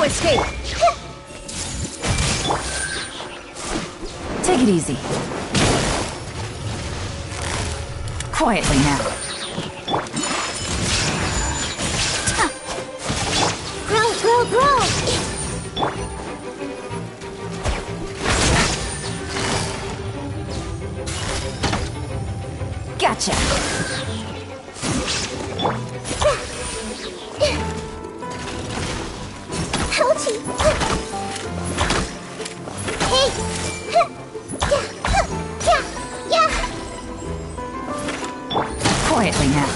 escape! Take it easy. Quietly now. Grow, grow, grow! Gotcha! Ouchie! Hey! Yeah! Quietly now.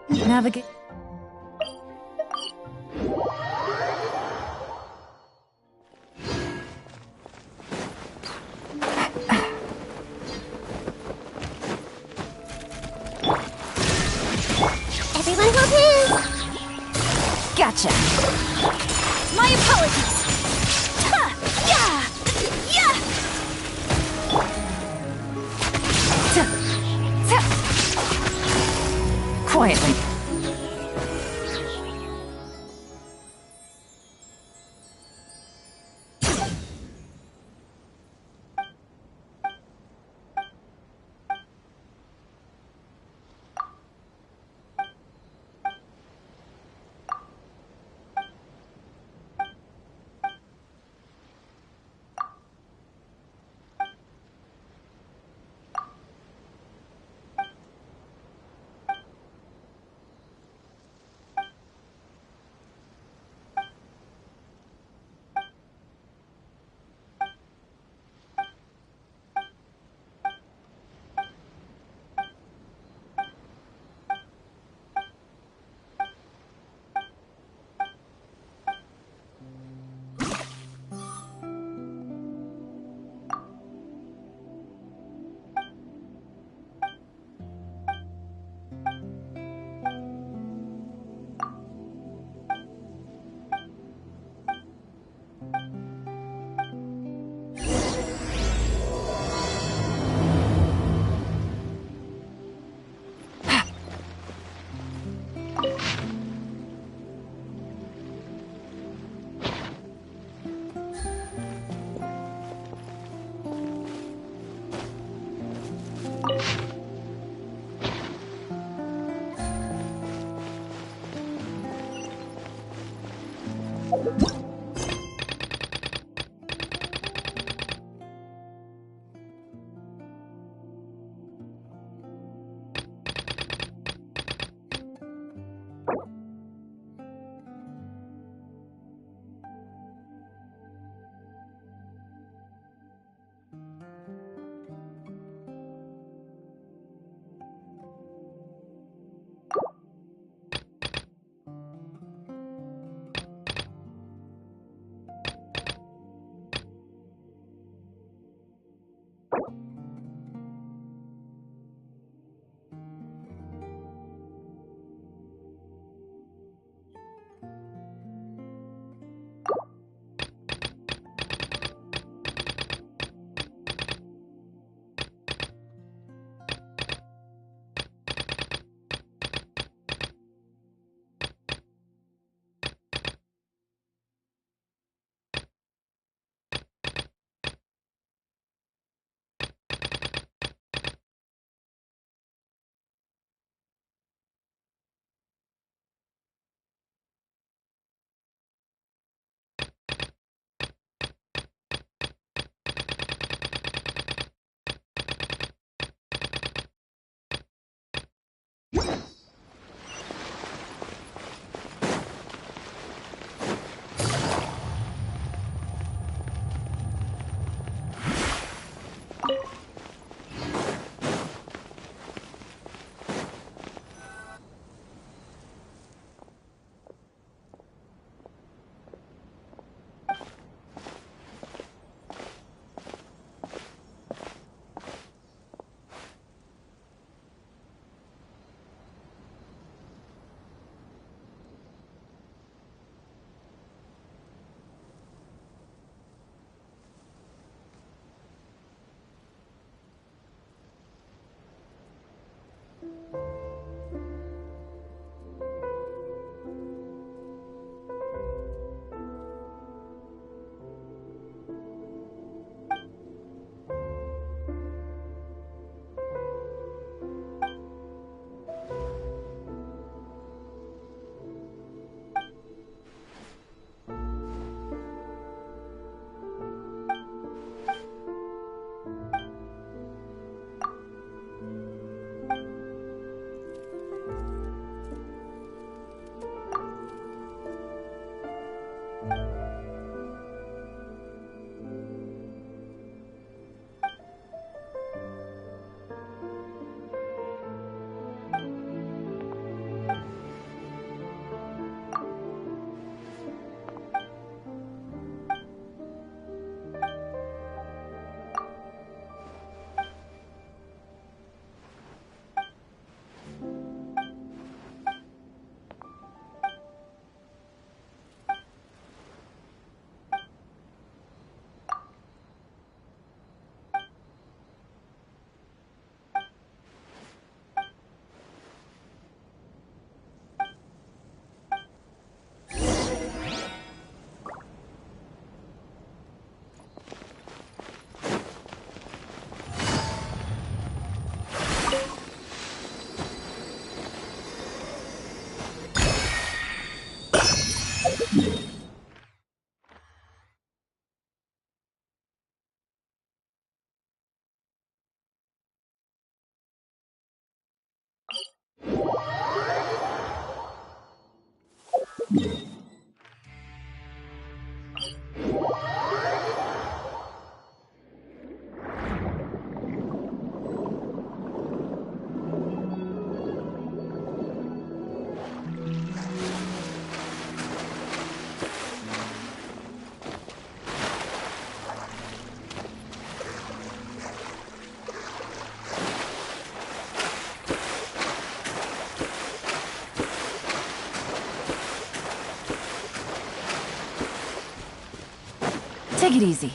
Navigate. Everyone hold hands! Gotcha. My apologies. Ha! Yeah! Yeah! Quietly. Take it easy.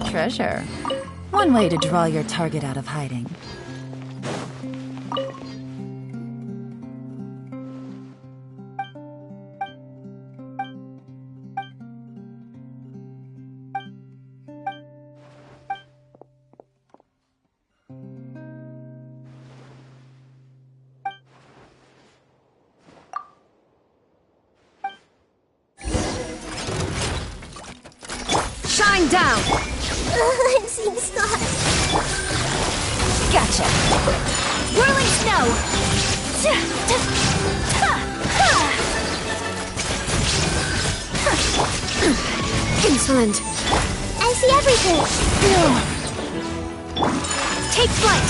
Treasure. One way to draw your target out of hiding. Shine down! I'm seeing stars. Gotcha! Whirling snow! Insolent! I see everything. Take flight!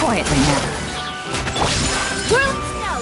Quietly now. Whirling snow!